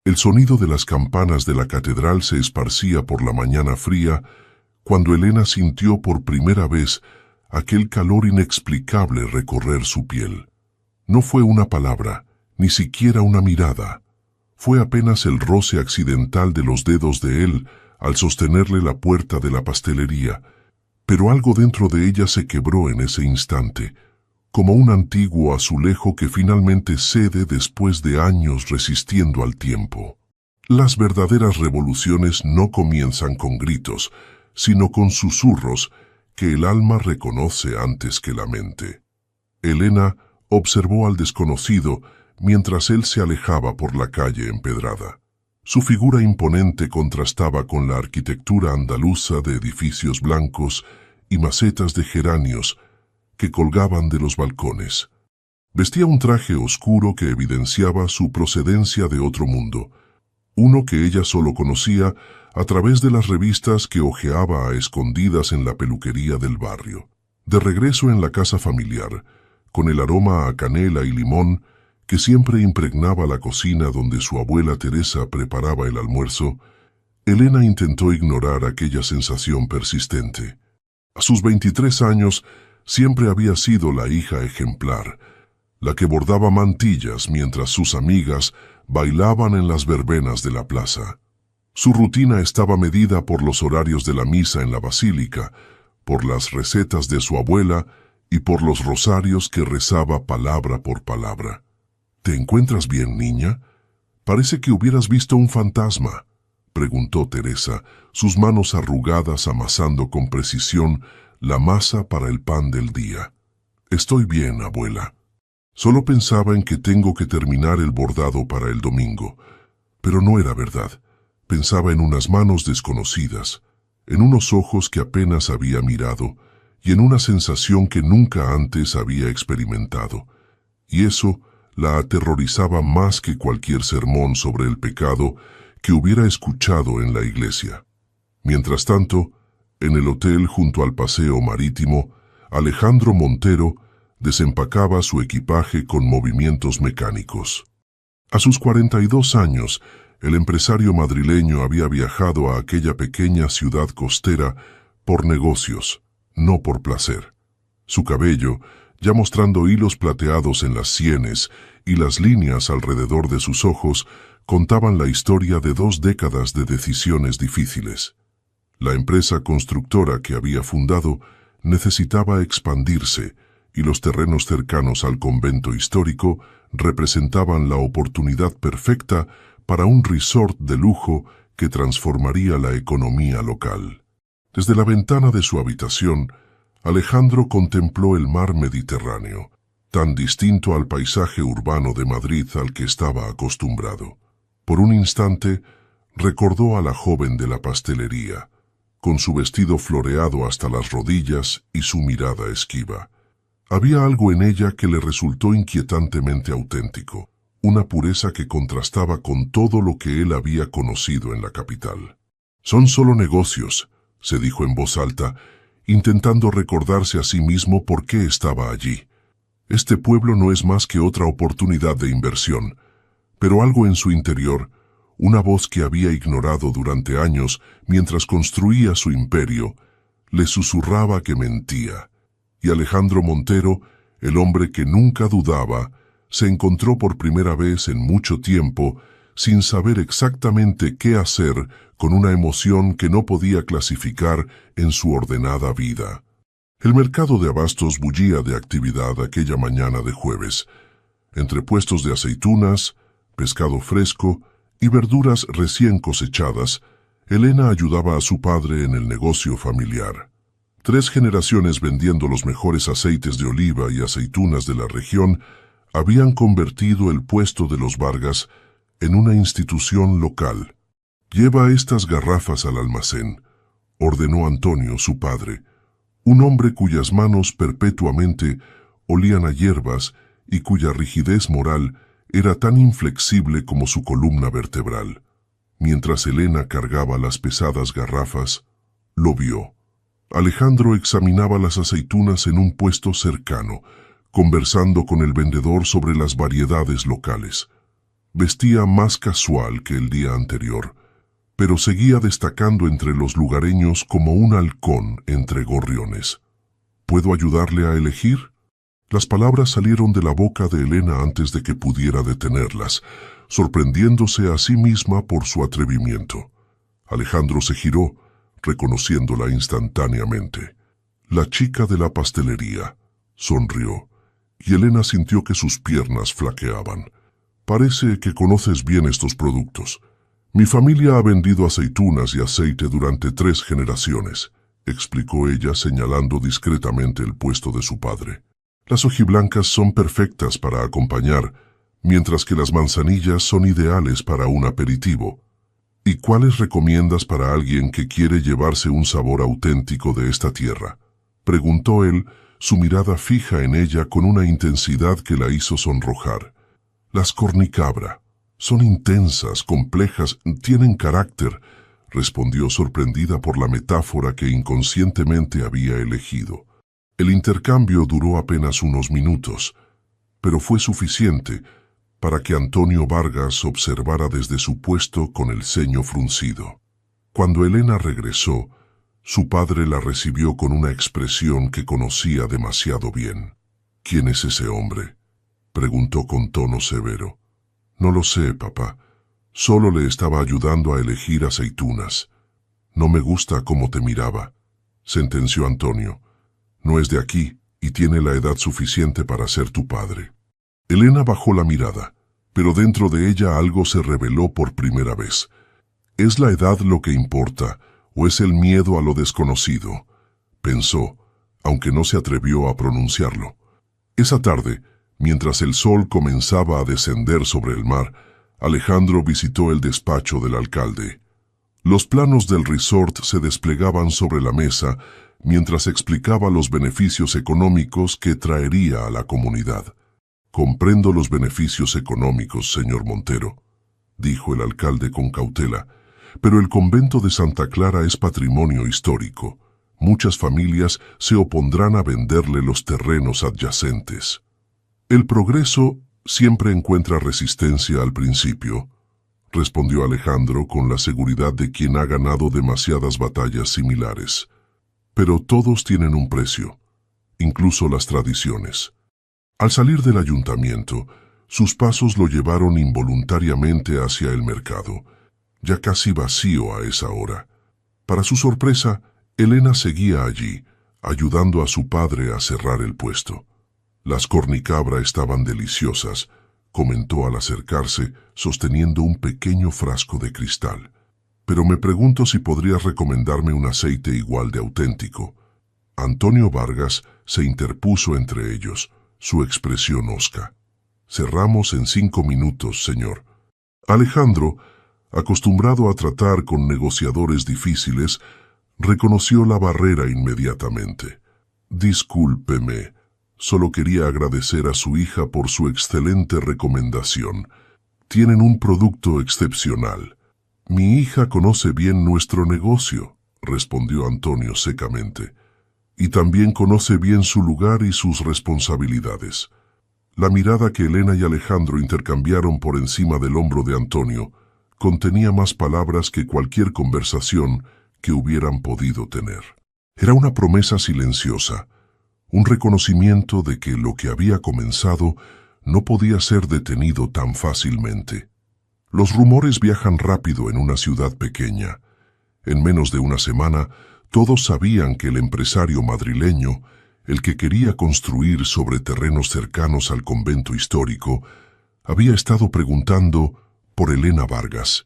El sonido de las campanas de la catedral se esparcía por la mañana fría cuando Elena sintió por primera vez aquel calor inexplicable recorrer su piel. No fue una palabra, ni siquiera una mirada. Fue apenas el roce accidental de los dedos de él al sostenerle la puerta de la pastelería, pero algo dentro de ella se quebró en ese instante, como un antiguo azulejo que finalmente cede después de años resistiendo al tiempo. Las verdaderas revoluciones no comienzan con gritos, sino con susurros que el alma reconoce antes que la mente. Elena observó al desconocido mientras él se alejaba por la calle empedrada. Su figura imponente contrastaba con la arquitectura andaluza de edificios blancos y macetas de geranios que colgaban de los balcones. Vestía un traje oscuro que evidenciaba su procedencia de otro mundo, uno que ella solo conocía a través de las revistas que hojeaba a escondidas en la peluquería del barrio. De regreso en la casa familiar, con el aroma a canela y limón que siempre impregnaba la cocina donde su abuela Teresa preparaba el almuerzo, Elena intentó ignorar aquella sensación persistente. A sus 23 años siempre había sido la hija ejemplar, la que bordaba mantillas mientras sus amigas bailaban en las verbenas de la plaza. Su rutina estaba medida por los horarios de la misa en la basílica, por las recetas de su abuela y por los rosarios que rezaba palabra por palabra. «¿Te encuentras bien, niña? Parece que hubieras visto un fantasma», preguntó Teresa, sus manos arrugadas amasando con precisión la masa para el pan del día. «Estoy bien, abuela. Solo pensaba en que tengo que terminar el bordado para el domingo». Pero no era verdad. Pensaba en unas manos desconocidas, en unos ojos que apenas había mirado y en una sensación que nunca antes había experimentado. Y eso la aterrorizaba más que cualquier sermón sobre el pecado que hubiera escuchado en la iglesia. Mientras tanto, en el hotel junto al paseo marítimo, Alejandro Montero desempacaba su equipaje con movimientos mecánicos. A sus 42 años, el empresario madrileño había viajado a aquella pequeña ciudad costera por negocios, no por placer. Su cabello, ya mostrando hilos plateados en las sienes y las líneas alrededor de sus ojos, contaban la historia de 2 décadas de decisiones difíciles. La empresa constructora que había fundado necesitaba expandirse y los terrenos cercanos al convento histórico representaban la oportunidad perfecta para un resort de lujo que transformaría la economía local. Desde la ventana de su habitación, Alejandro contempló el mar Mediterráneo, tan distinto al paisaje urbano de Madrid al que estaba acostumbrado. Por un instante, recordó a la joven de la pastelería, con su vestido floreado hasta las rodillas y su mirada esquiva. Había algo en ella que le resultó inquietantemente auténtico, una pureza que contrastaba con todo lo que él había conocido en la capital. «Son solo negocios», se dijo en voz alta, intentando recordarse a sí mismo por qué estaba allí. «Este pueblo no es más que otra oportunidad de inversión», pero algo en su interior, una voz que había ignorado durante años mientras construía su imperio, le susurraba que mentía. Y Alejandro Montero, el hombre que nunca dudaba, se encontró por primera vez en mucho tiempo sin saber exactamente qué hacer con una emoción que no podía clasificar en su ordenada vida. El mercado de abastos bullía de actividad aquella mañana de jueves. Entre puestos de aceitunas, pescado fresco y verduras recién cosechadas, Elena ayudaba a su padre en el negocio familiar. 3 generaciones vendiendo los mejores aceites de oliva y aceitunas de la región habían convertido el puesto de los Vargas en una institución local. «Lleva estas garrafas al almacén», ordenó Antonio, su padre, un hombre cuyas manos perpetuamente olían a hierbas y cuya rigidez moral era tan inflexible como su columna vertebral. Mientras Elena cargaba las pesadas garrafas, lo vio. Alejandro examinaba las aceitunas en un puesto cercano, conversando con el vendedor sobre las variedades locales. Vestía más casual que el día anterior, pero seguía destacando entre los lugareños como un halcón entre gorriones. ¿Puedo ayudarle a elegir? Las palabras salieron de la boca de Elena antes de que pudiera detenerlas, sorprendiéndose a sí misma por su atrevimiento. Alejandro se giró, reconociéndola instantáneamente. La chica de la pastelería. Sonrió, y Elena sintió que sus piernas flaqueaban. Parece que conoces bien estos productos. Mi familia ha vendido aceitunas y aceite durante 3 generaciones, explicó ella señalando discretamente el puesto de su padre. Las hojiblancas son perfectas para acompañar, mientras que las manzanillas son ideales para un aperitivo. ¿Y cuáles recomiendas para alguien que quiere llevarse un sabor auténtico de esta tierra?, preguntó él, su mirada fija en ella con una intensidad que la hizo sonrojar. Las cornicabra. Son intensas, complejas, tienen carácter, respondió sorprendida por la metáfora que inconscientemente había elegido. El intercambio duró apenas unos minutos, pero fue suficiente para que Antonio Vargas observara desde su puesto con el ceño fruncido. Cuando Elena regresó, su padre la recibió con una expresión que conocía demasiado bien. ¿Quién es ese hombre?, preguntó con tono severo. No lo sé, papá. Solo le estaba ayudando a elegir aceitunas. No me gusta cómo te miraba, sentenció Antonio. No es de aquí y tiene la edad suficiente para ser tu padre. Elena bajó la mirada, pero dentro de ella algo se reveló por primera vez. ¿Es la edad lo que importa o es el miedo a lo desconocido?, pensó, aunque no se atrevió a pronunciarlo. Esa tarde, mientras el sol comenzaba a descender sobre el mar, Alejandro visitó el despacho del alcalde. Los planos del resort se desplegaban sobre la mesa mientras explicaba los beneficios económicos que traería a la comunidad. Comprendo los beneficios económicos, señor Montero, dijo el alcalde con cautela, pero el convento de Santa Clara es patrimonio histórico. Muchas familias se opondrán a venderle los terrenos adyacentes. El progreso siempre encuentra resistencia al principio, respondió Alejandro con la seguridad de quien ha ganado demasiadas batallas similares. Pero todos tienen un precio, incluso las tradiciones. Al salir del ayuntamiento, sus pasos lo llevaron involuntariamente hacia el mercado, ya casi vacío a esa hora. Para su sorpresa, Elena seguía allí, ayudando a su padre a cerrar el puesto. Las cornicabra estaban deliciosas, comentó al acercarse, sosteniendo un pequeño frasco de cristal. Pero me pregunto si podrías recomendarme un aceite igual de auténtico. Antonio Vargas se interpuso entre ellos, su expresión hosca. Cerramos en 5 minutos, señor. Alejandro, acostumbrado a tratar con negociadores difíciles, reconoció la barrera inmediatamente. Discúlpeme, solo quería agradecer a su hija por su excelente recomendación. Tienen un producto excepcional. Mi hija conoce bien nuestro negocio, respondió Antonio secamente, y también conoce bien su lugar y sus responsabilidades. La mirada que Elena y Alejandro intercambiaron por encima del hombro de Antonio contenía más palabras que cualquier conversación que hubieran podido tener. Era una promesa silenciosa, un reconocimiento de que lo que había comenzado no podía ser detenido tan fácilmente. Los rumores viajan rápido en una ciudad pequeña. En menos de una semana, todos sabían que el empresario madrileño, el que quería construir sobre terrenos cercanos al convento histórico, había estado preguntando por Elena Vargas.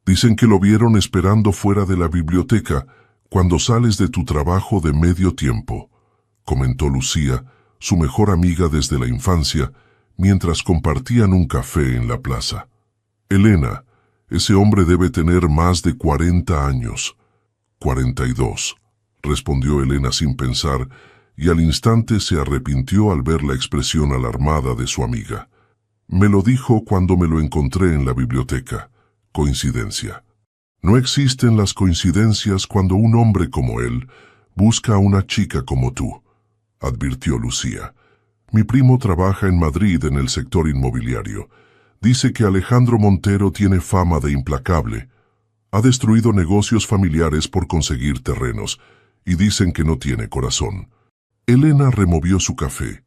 Dicen que lo vieron esperando fuera de la biblioteca cuando sales de tu trabajo de medio tiempo, comentó Lucía, su mejor amiga desde la infancia, mientras compartían un café en la plaza. Elena, ese hombre debe tener más de 40 años. 42, respondió Elena sin pensar, y al instante se arrepintió al ver la expresión alarmada de su amiga. Me lo dijo cuando me lo encontré en la biblioteca. Coincidencia. No existen las coincidencias cuando un hombre como él busca a una chica como tú, advirtió Lucía. Mi primo trabaja en Madrid en el sector inmobiliario. Dice que Alejandro Montero tiene fama de implacable. Ha destruido negocios familiares por conseguir terrenos, y dicen que no tiene corazón. Elena removió su café,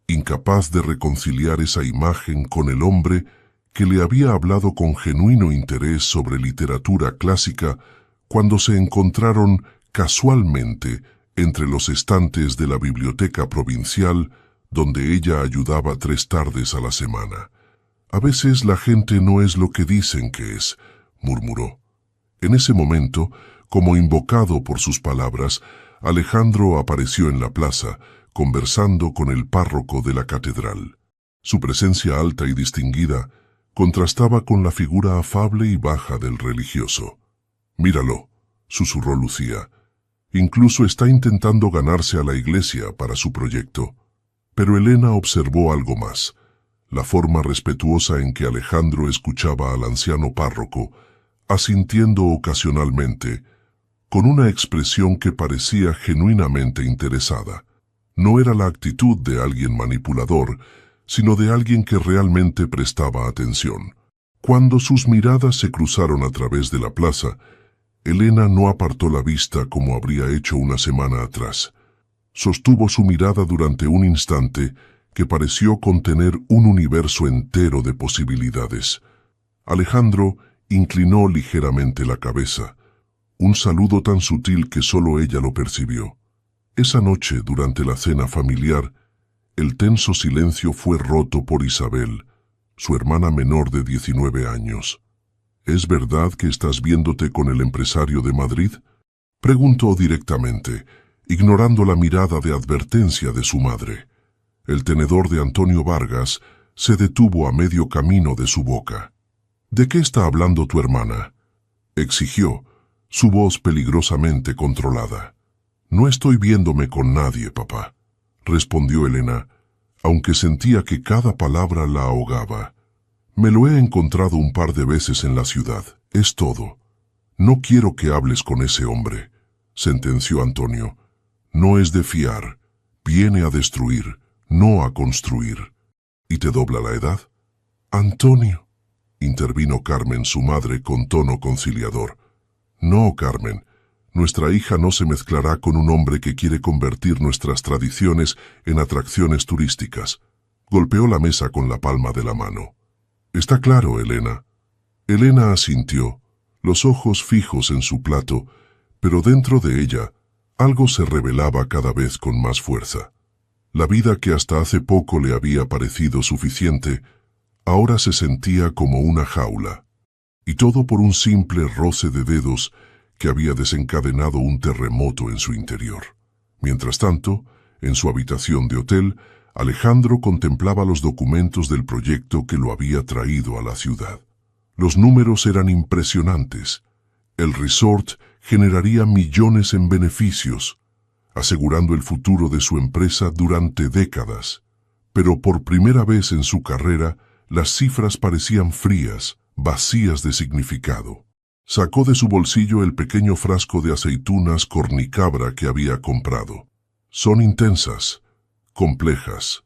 incapaz de reconciliar esa imagen con el hombre que le había hablado con genuino interés sobre literatura clásica cuando se encontraron casualmente entre los estantes de la biblioteca provincial donde ella ayudaba 3 tardes a la semana. «A veces la gente no es lo que dicen que es», murmuró. En ese momento, como invocado por sus palabras, Alejandro apareció en la plaza, conversando con el párroco de la catedral. Su presencia alta y distinguida contrastaba con la figura afable y baja del religioso. «Míralo», susurró Lucía. «Incluso está intentando ganarse a la iglesia para su proyecto». Pero Elena observó algo más: la forma respetuosa en que Alejandro escuchaba al anciano párroco, asintiendo ocasionalmente, con una expresión que parecía genuinamente interesada. No era la actitud de alguien manipulador, sino de alguien que realmente prestaba atención. Cuando sus miradas se cruzaron a través de la plaza, Elena no apartó la vista como habría hecho una semana atrás. Sostuvo su mirada durante un instante que pareció contener un universo entero de posibilidades. Alejandro inclinó ligeramente la cabeza, un saludo tan sutil que solo ella lo percibió. Esa noche, durante la cena familiar, el tenso silencio fue roto por Isabel, su hermana menor de 19 años. «¿Es verdad que estás viéndote con el empresario de Madrid?», preguntó directamente, ignorando la mirada de advertencia de su madre. El tenedor de Antonio Vargas se detuvo a medio camino de su boca. «¿De qué está hablando tu hermana?», exigió, su voz peligrosamente controlada. «No estoy viéndome con nadie, papá», respondió Elena, aunque sentía que cada palabra la ahogaba. «Me lo he encontrado un par de veces en la ciudad, es todo». «No quiero que hables con ese hombre», sentenció Antonio. «No es de fiar, viene a destruir, no a construir». «¿Y te dobla la edad?». «Antonio», intervino Carmen, su madre, con tono conciliador. «No, Carmen, nuestra hija no se mezclará con un hombre que quiere convertir nuestras tradiciones en atracciones turísticas». Golpeó la mesa con la palma de la mano. «Está claro, Elena». Elena asintió, los ojos fijos en su plato, pero dentro de ella algo se revelaba cada vez con más fuerza. La vida que hasta hace poco le había parecido suficiente, ahora se sentía como una jaula. Y todo por un simple roce de dedos que había desencadenado un terremoto en su interior. Mientras tanto, en su habitación de hotel, Alejandro contemplaba los documentos del proyecto que lo había traído a la ciudad. Los números eran impresionantes. El resort generaría millones en beneficios, asegurando el futuro de su empresa durante décadas. Pero por primera vez en su carrera, las cifras parecían frías, vacías de significado. Sacó de su bolsillo el pequeño frasco de aceitunas cornicabra que había comprado. «Son intensas, complejas,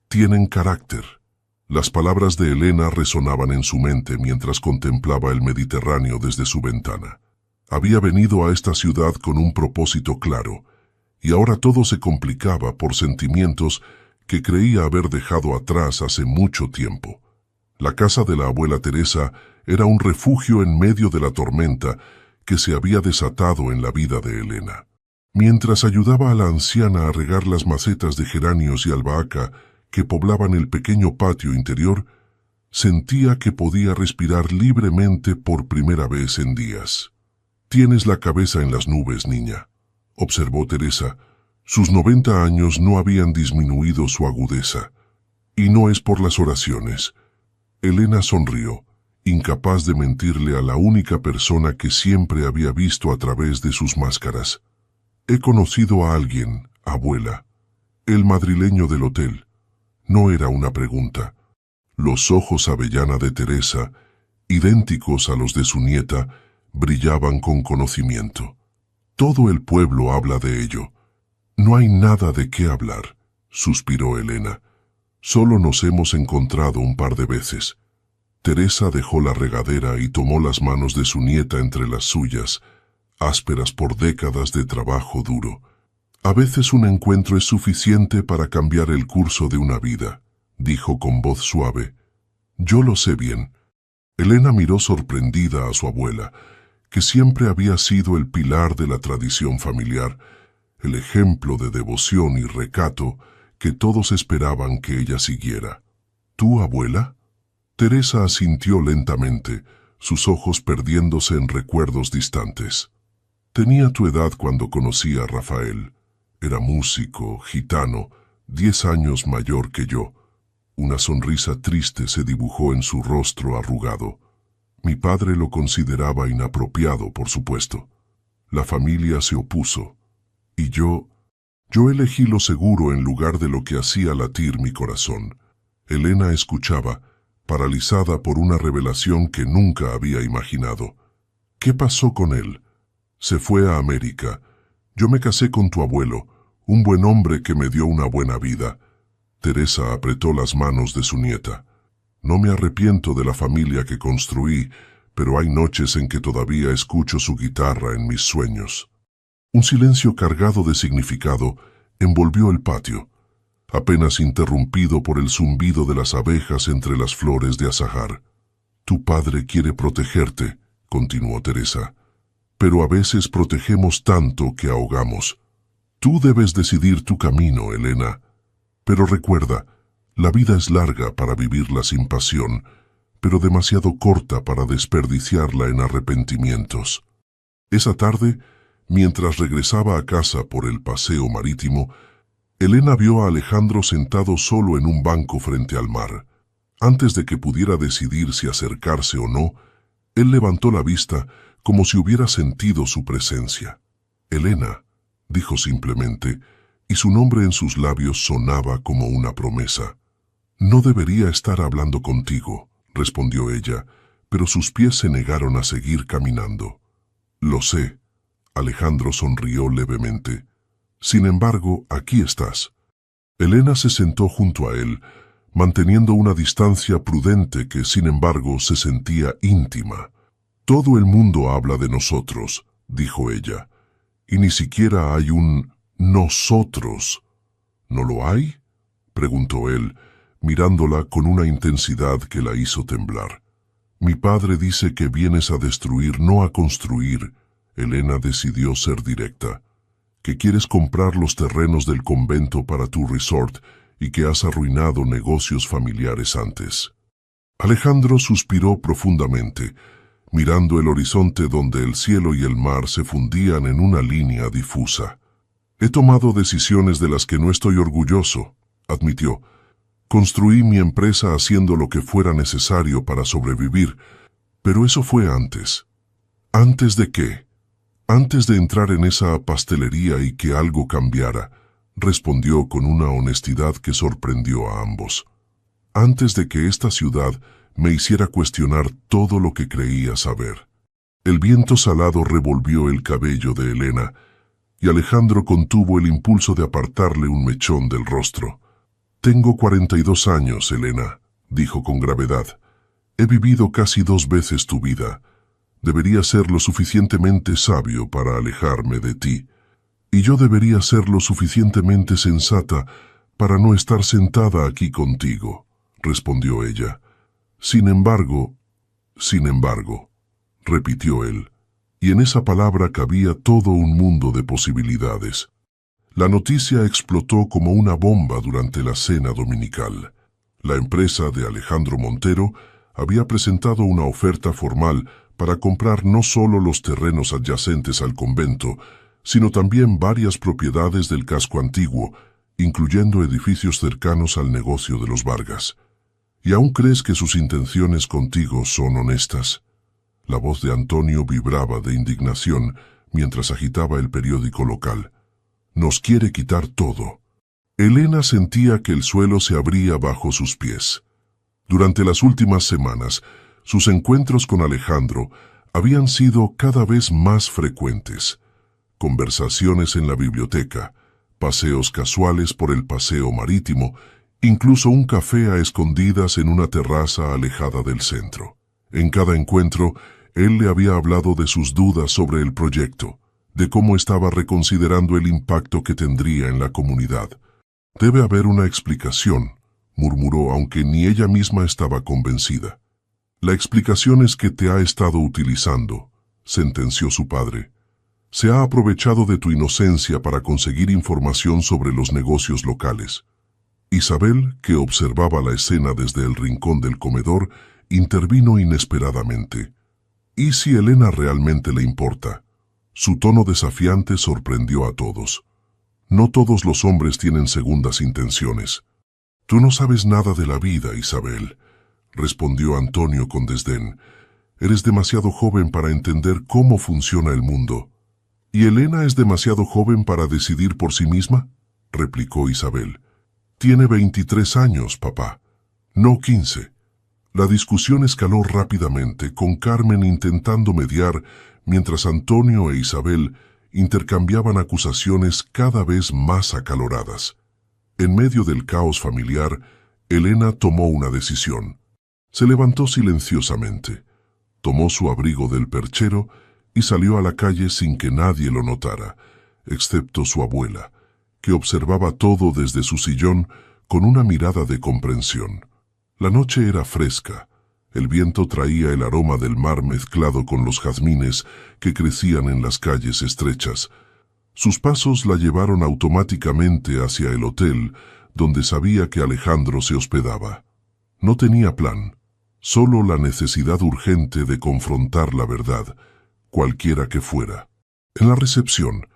tienen carácter». Las palabras de Elena resonaban en su mente mientras contemplaba el Mediterráneo desde su ventana. Había venido a esta ciudad con un propósito claro, y ahora todo se complicaba por sentimientos que creía haber dejado atrás hace mucho tiempo. La casa de la abuela Teresa era un refugio en medio de la tormenta que se había desatado en la vida de Elena. Mientras ayudaba a la anciana a regar las macetas de geranios y albahaca que poblaban el pequeño patio interior, sentía que podía respirar libremente por primera vez en días. «Tienes la cabeza en las nubes, niña», observó Teresa. Sus 90 años no habían disminuido su agudeza. «Y no es por las oraciones». Elena sonrió, incapaz de mentirle a la única persona que siempre había visto a través de sus máscaras. «He conocido a alguien, abuela. El madrileño del hotel». No era una pregunta. Los ojos avellana de Teresa, idénticos a los de su nieta, brillaban con conocimiento. «Todo el pueblo habla de ello». «No hay nada de qué hablar», suspiró Elena. «Solo nos hemos encontrado un par de veces». Teresa dejó la regadera y tomó las manos de su nieta entre las suyas, ásperas por décadas de trabajo duro. A veces un encuentro es suficiente para cambiar el curso de una vida, dijo con voz suave. Yo lo sé bien. Elena miró sorprendida a su abuela, que siempre había sido el pilar de la tradición familiar, el ejemplo de devoción y recato que todos esperaban que ella siguiera. ¿Tú, abuela? Teresa asintió lentamente, sus ojos perdiéndose en recuerdos distantes. Tenía tu edad cuando conocí a Rafael. Era músico, gitano, 10 años mayor que yo. Una sonrisa triste se dibujó en su rostro arrugado. Mi padre lo consideraba inapropiado, por supuesto. La familia se opuso. Y yo elegí lo seguro en lugar de lo que hacía latir mi corazón. Elena escuchaba, paralizada por una revelación que nunca había imaginado. ¿Qué pasó con él? Se fue a América. Yo me casé con tu abuelo, un buen hombre que me dio una buena vida. Teresa apretó las manos de su nieta. No me arrepiento de la familia que construí, pero hay noches en que todavía escucho su guitarra en mis sueños. Un silencio cargado de significado envolvió el patio, apenas interrumpido por el zumbido de las abejas entre las flores de azahar. Tu padre quiere protegerte, continuó Teresa, pero a veces protegemos tanto que ahogamos. Tú debes decidir tu camino, Elena. Pero recuerda, la vida es larga para vivirla sin pasión, pero demasiado corta para desperdiciarla en arrepentimientos. Esa tarde, mientras regresaba a casa por el paseo marítimo, Elena vio a Alejandro sentado solo en un banco frente al mar. Antes de que pudiera decidir si acercarse o no, él levantó la vista como si hubiera sentido su presencia. Elena, dijo simplemente, y su nombre en sus labios sonaba como una promesa. No debería estar hablando contigo, respondió ella, pero sus pies se negaron a seguir caminando. Lo sé. Alejandro sonrió levemente. Sin embargo, aquí estás. Elena se sentó junto a él, manteniendo una distancia prudente que, sin embargo, se sentía íntima. Todo el mundo habla de nosotros, dijo ella, y ni siquiera hay un nosotros. ¿No lo hay?, preguntó él, mirándola con una intensidad que la hizo temblar. Mi padre dice que vienes a destruir, no a construir. Elena decidió ser directa. Que quieres comprar los terrenos del convento para tu resort y que has arruinado negocios familiares antes. Alejandro suspiró profundamente, mirando el horizonte donde el cielo y el mar se fundían en una línea difusa. He tomado decisiones de las que no estoy orgulloso, admitió. Construí mi empresa haciendo lo que fuera necesario para sobrevivir, pero eso fue antes. ¿Antes de qué? Antes de entrar en esa pastelería y que algo cambiara, respondió con una honestidad que sorprendió a ambos. Antes de que esta ciudad me hiciera cuestionar todo lo que creía saber. El viento salado revolvió el cabello de Elena, y Alejandro contuvo el impulso de apartarle un mechón del rostro. Tengo 42 años, Elena, dijo con gravedad. He vivido casi 2 veces tu vida. Debería ser lo suficientemente sabio para alejarme de ti, y yo debería ser lo suficientemente sensata para no estar sentada aquí contigo, respondió ella. Sin embargo, repitió él, y en esa palabra cabía todo un mundo de posibilidades. La noticia explotó como una bomba durante la cena dominical. La empresa de Alejandro Montero había presentado una oferta formal para comprar no solo los terrenos adyacentes al convento, sino también varias propiedades del casco antiguo, incluyendo edificios cercanos al negocio de los Vargas. ¿Y aún crees que sus intenciones contigo son honestas? La voz de Antonio vibraba de indignación mientras agitaba el periódico local. Nos quiere quitar todo. Elena sentía que el suelo se abría bajo sus pies. Durante las últimas semanas, sus encuentros con Alejandro habían sido cada vez más frecuentes. Conversaciones en la biblioteca, paseos casuales por el paseo marítimo incluso un café a escondidas en una terraza alejada del centro. En cada encuentro, él le había hablado de sus dudas sobre el proyecto, de cómo estaba reconsiderando el impacto que tendría en la comunidad. Debe haber una explicación, murmuró, aunque ni ella misma estaba convencida. La explicación es que te ha estado utilizando, sentenció su padre. Se ha aprovechado de tu inocencia para conseguir información sobre los negocios locales. Isabel, que observaba la escena desde el rincón del comedor, intervino inesperadamente. ¿Y si Elena realmente le importa? Su tono desafiante sorprendió a todos. No todos los hombres tienen segundas intenciones. Tú no sabes nada de la vida, Isabel, respondió Antonio con desdén. Eres demasiado joven para entender cómo funciona el mundo. ¿Y Elena es demasiado joven para decidir por sí misma?, replicó Isabel. Tiene 23 años, papá, no 15. La discusión escaló rápidamente, con Carmen intentando mediar, mientras Antonio e Isabel intercambiaban acusaciones cada vez más acaloradas. En medio del caos familiar, Elena tomó una decisión. Se levantó silenciosamente, tomó su abrigo del perchero y salió a la calle sin que nadie lo notara, excepto su abuela, que observaba todo desde su sillón con una mirada de comprensión. La noche era fresca. El viento traía el aroma del mar mezclado con los jazmines que crecían en las calles estrechas. Sus pasos la llevaron automáticamente hacia el hotel, donde sabía que Alejandro se hospedaba. No tenía plan, solo la necesidad urgente de confrontar la verdad, cualquiera que fuera. En la recepción,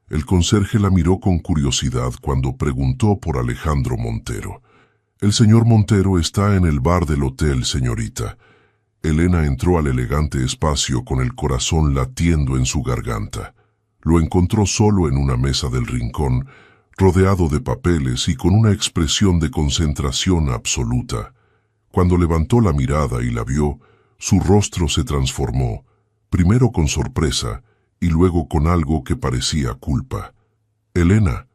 el conserje la miró con curiosidad cuando preguntó por Alejandro Montero. «El señor Montero está en el bar del hotel, señorita». Elena entró al elegante espacio con el corazón latiendo en su garganta. Lo encontró solo en una mesa del rincón, rodeado de papeles y con una expresión de concentración absoluta. Cuando levantó la mirada y la vio, su rostro se transformó, primero con sorpresa y luego con algo que parecía culpa. «Elena»,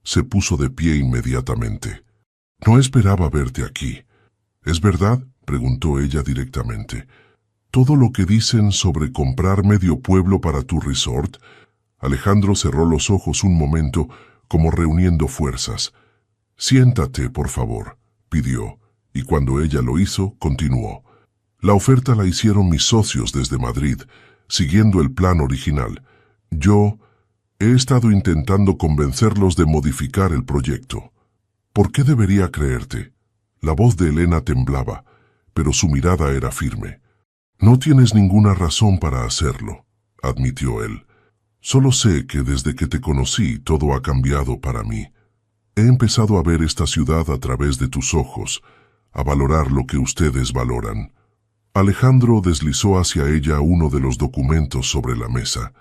se puso de pie inmediatamente. «No esperaba verte aquí». «¿Es verdad?», preguntó ella directamente. «¿Todo lo que dicen sobre comprar medio pueblo para tu resort?». Alejandro cerró los ojos un momento, como reuniendo fuerzas. «Siéntate, por favor», pidió, y cuando ella lo hizo, continuó. «La oferta la hicieron mis socios desde Madrid, siguiendo el plan original. Yo he estado intentando convencerlos de modificar el proyecto». «¿Por qué debería creerte?». La voz de Elena temblaba, pero su mirada era firme. «No tienes ninguna razón para hacerlo», admitió él. «Solo sé que desde que te conocí todo ha cambiado para mí. He empezado a ver esta ciudad a través de tus ojos, a valorar lo que ustedes valoran». Alejandro deslizó hacia ella uno de los documentos sobre la mesa.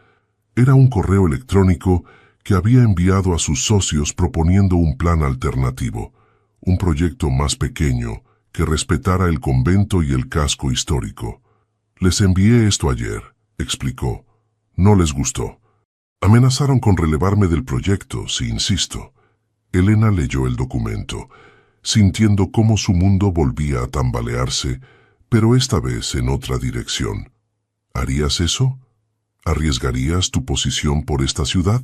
Era un correo electrónico que había enviado a sus socios proponiendo un plan alternativo, un proyecto más pequeño que respetara el convento y el casco histórico. «Les envié esto ayer», explicó. «No les gustó. Amenazaron con relevarme del proyecto si insisto». Elena leyó el documento, sintiendo cómo su mundo volvía a tambalearse, pero esta vez en otra dirección. «¿Harías eso? ¿Arriesgarías tu posición por esta ciudad?».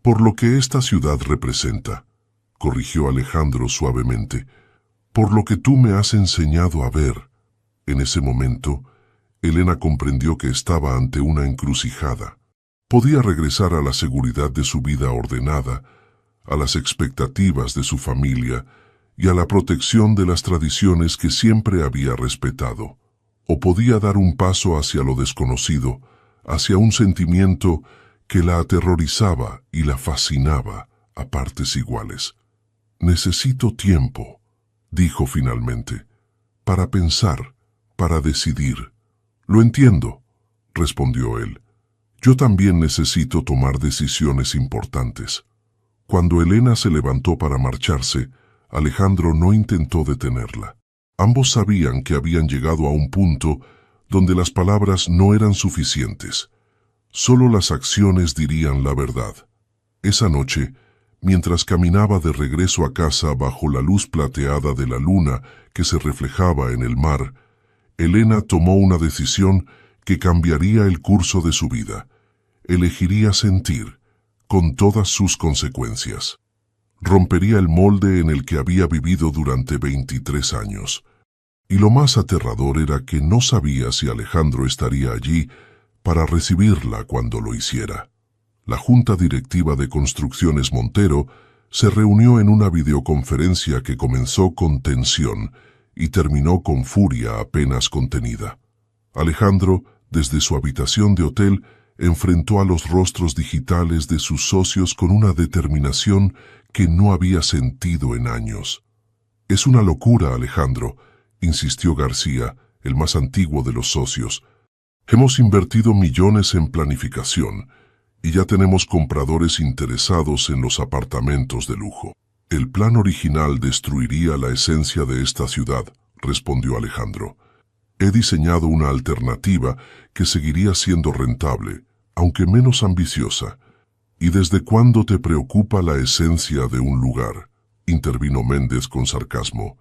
«Por lo que esta ciudad representa», corrigió Alejandro suavemente. «Por lo que tú me has enseñado a ver». En ese momento, Elena comprendió que estaba ante una encrucijada. Podía regresar a la seguridad de su vida ordenada, a las expectativas de su familia y a la protección de las tradiciones que siempre había respetado. O podía dar un paso hacia lo desconocido, hacia un sentimiento que la aterrorizaba y la fascinaba a partes iguales. «Necesito tiempo», dijo finalmente, «para pensar, para decidir». «Lo entiendo», respondió él. «Yo también necesito tomar decisiones importantes». Cuando Elena se levantó para marcharse, Alejandro no intentó detenerla. Ambos sabían que habían llegado a un punto donde las palabras no eran suficientes. Solo las acciones dirían la verdad. Esa noche, Mientras caminaba de regreso a casa bajo la luz plateada de la luna que se reflejaba en el mar, Elena tomó una decisión que cambiaría el curso de su vida. Elegiría sentir, con todas sus consecuencias. Rompería el molde en el que había vivido durante 23 años. Y lo más aterrador era que no sabía si Alejandro estaría allí para recibirla cuando lo hiciera. La Junta Directiva de Construcciones Montero se reunió en una videoconferencia que comenzó con tensión y terminó con furia apenas contenida. Alejandro, desde su habitación de hotel, enfrentó a los rostros digitales de sus socios con una determinación que no había sentido en años. «Es una locura, Alejandro», insistió García, el más antiguo de los socios. «Hemos invertido millones en planificación y ya tenemos compradores interesados en los apartamentos de lujo. El plan original destruiría la esencia de esta ciudad», respondió Alejandro. «He diseñado una alternativa que seguiría siendo rentable, aunque menos ambiciosa». «¿Y desde cuándo te preocupa la esencia de un lugar?», intervino Méndez con sarcasmo.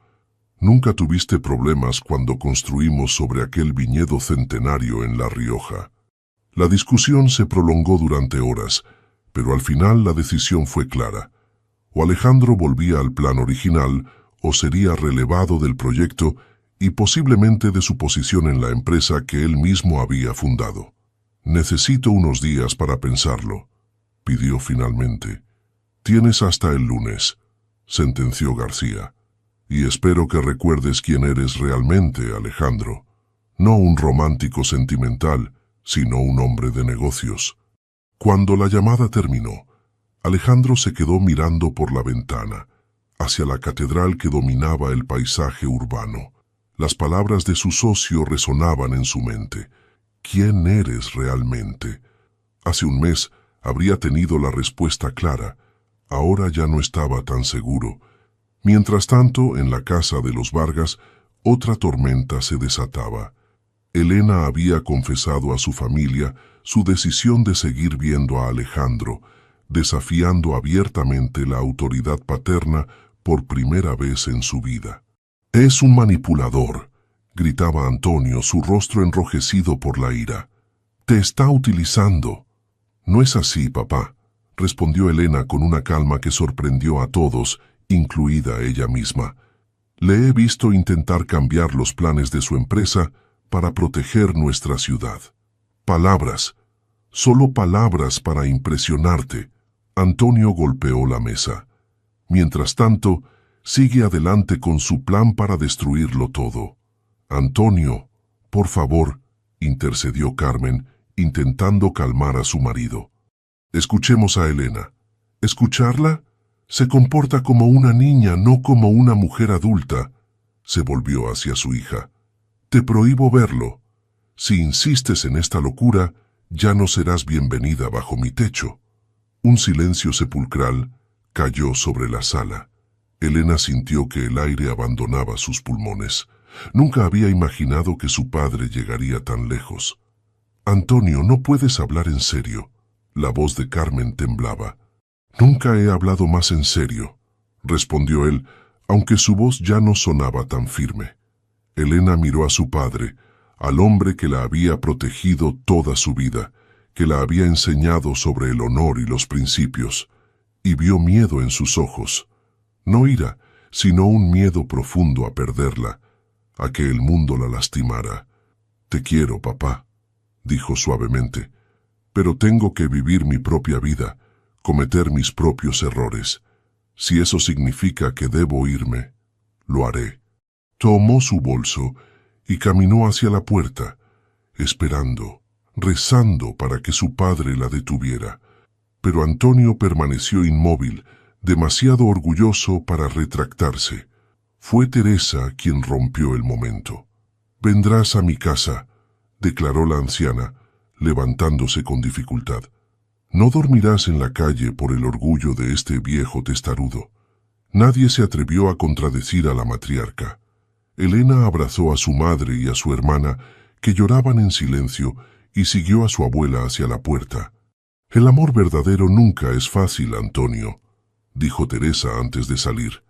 «Nunca tuviste problemas cuando construimos sobre aquel viñedo centenario en La Rioja». La discusión se prolongó durante horas, pero al final la decisión fue clara. O Alejandro volvía al plan original, o sería relevado del proyecto y posiblemente de su posición en la empresa que él mismo había fundado. «Necesito unos días para pensarlo», pidió finalmente. «Tienes hasta el lunes», sentenció García. «Y espero que recuerdes quién eres realmente, Alejandro. No un romántico sentimental, sino un hombre de negocios». Cuando la llamada terminó, Alejandro se quedó mirando por la ventana, hacia la catedral que dominaba el paisaje urbano. Las palabras de su socio resonaban en su mente. «¿Quién eres realmente?». Hace un mes habría tenido la respuesta clara. Ahora ya no estaba tan seguro. Mientras tanto, en la casa de los Vargas, otra tormenta se desataba. Elena había confesado a su familia su decisión de seguir viendo a Alejandro, desafiando abiertamente la autoridad paterna por primera vez en su vida. «Es un manipulador», gritaba Antonio, su rostro enrojecido por la ira. «Te está utilizando». «No es así, papá», respondió Elena con una calma que sorprendió a todos, incluida ella misma. «Le he visto intentar cambiar los planes de su empresa para proteger nuestra ciudad. Palabras, solo palabras para impresionarte». Antonio golpeó la mesa. «Mientras tanto, sigue adelante con su plan para destruirlo todo». «Antonio, por favor», intercedió Carmen, intentando calmar a su marido. «Escuchemos a Elena». «¿Escucharla? Se comporta como una niña, no como una mujer adulta». Se volvió hacia su hija. «Te prohíbo verlo. Si insistes en esta locura, ya no serás bienvenida bajo mi techo». Un silencio sepulcral cayó sobre la sala. Elena sintió que el aire abandonaba sus pulmones. Nunca había imaginado que su padre llegaría tan lejos. «Antonio, no puedes hablar en serio». La voz de Carmen temblaba. «Nunca he hablado más en serio», respondió él, aunque su voz ya no sonaba tan firme. Elena miró a su padre, al hombre que la había protegido toda su vida, que la había enseñado sobre el honor y los principios, y vio miedo en sus ojos. No ira, sino un miedo profundo a perderla, a que el mundo la lastimara. «Te quiero, papá», dijo suavemente, «pero tengo que vivir mi propia vida, cometer mis propios errores. Si eso significa que debo irme, lo haré». Tomó su bolso y caminó hacia la puerta, esperando, rezando para que su padre la detuviera. Pero Antonio permaneció inmóvil, demasiado orgulloso para retractarse. Fue Teresa quien rompió el momento. «Vendrás a mi casa», declaró la anciana, levantándose con dificultad. «No dormirás en la calle por el orgullo de este viejo testarudo». Nadie se atrevió a contradecir a la matriarca. Elena abrazó a su madre y a su hermana, que lloraban en silencio, y siguió a su abuela hacia la puerta. «El amor verdadero nunca es fácil, Antonio», dijo Teresa antes de salir.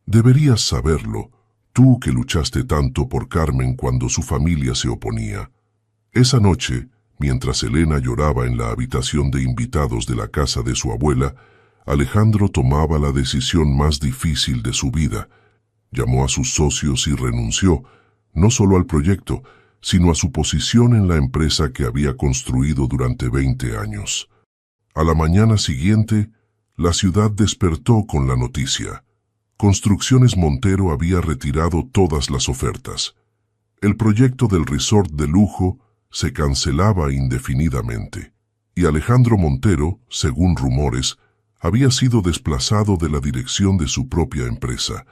Deberías saberlo, tú que luchaste tanto por Carmen cuando su familia se oponía. Esa noche, mientras Elena lloraba en la habitación de invitados de la casa de su abuela, Alejandro tomaba la decisión más difícil de su vida. Llamó a sus socios y renunció, no solo al proyecto, sino a su posición en la empresa que había construido durante 20 años. A la mañana siguiente, la ciudad despertó con la noticia. Construcciones Montero había retirado todas las ofertas. El proyecto del resort de lujo se cancelaba indefinidamente, y Alejandro Montero, según rumores, había sido desplazado de la dirección de su propia empresa.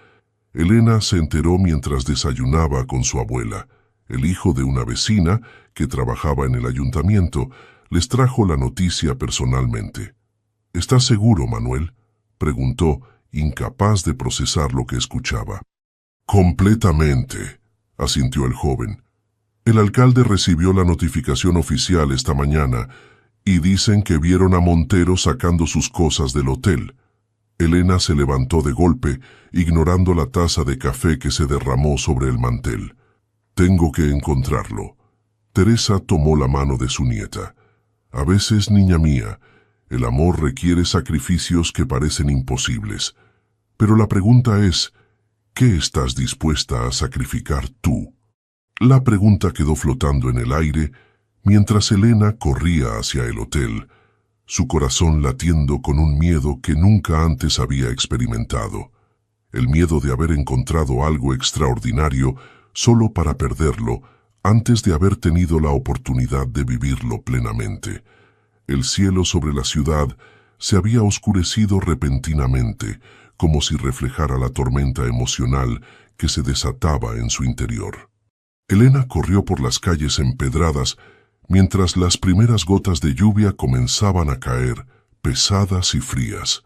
Elena se enteró mientras desayunaba con su abuela. El hijo de una vecina, que trabajaba en el ayuntamiento, les trajo la noticia personalmente. ¿Estás seguro, Manuel?, preguntó, incapaz de procesar lo que escuchaba. Completamente, asintió el joven. El alcalde recibió la notificación oficial esta mañana y dicen que vieron a Montero sacando sus cosas del hotel. Elena se levantó de golpe, ignorando la taza de café que se derramó sobre el mantel. Tengo que encontrarlo. Teresa tomó la mano de su nieta. A veces, niña mía, el amor requiere sacrificios que parecen imposibles. Pero la pregunta es, ¿qué estás dispuesta a sacrificar tú? La pregunta quedó flotando en el aire mientras Elena corría hacia el hotel, su corazón latiendo con un miedo que nunca antes había experimentado. El miedo de haber encontrado algo extraordinario solo para perderlo antes de haber tenido la oportunidad de vivirlo plenamente. El cielo sobre la ciudad se había oscurecido repentinamente, como si reflejara la tormenta emocional que se desataba en su interior. Elena corrió por las calles empedradas mientras las primeras gotas de lluvia comenzaban a caer, pesadas y frías.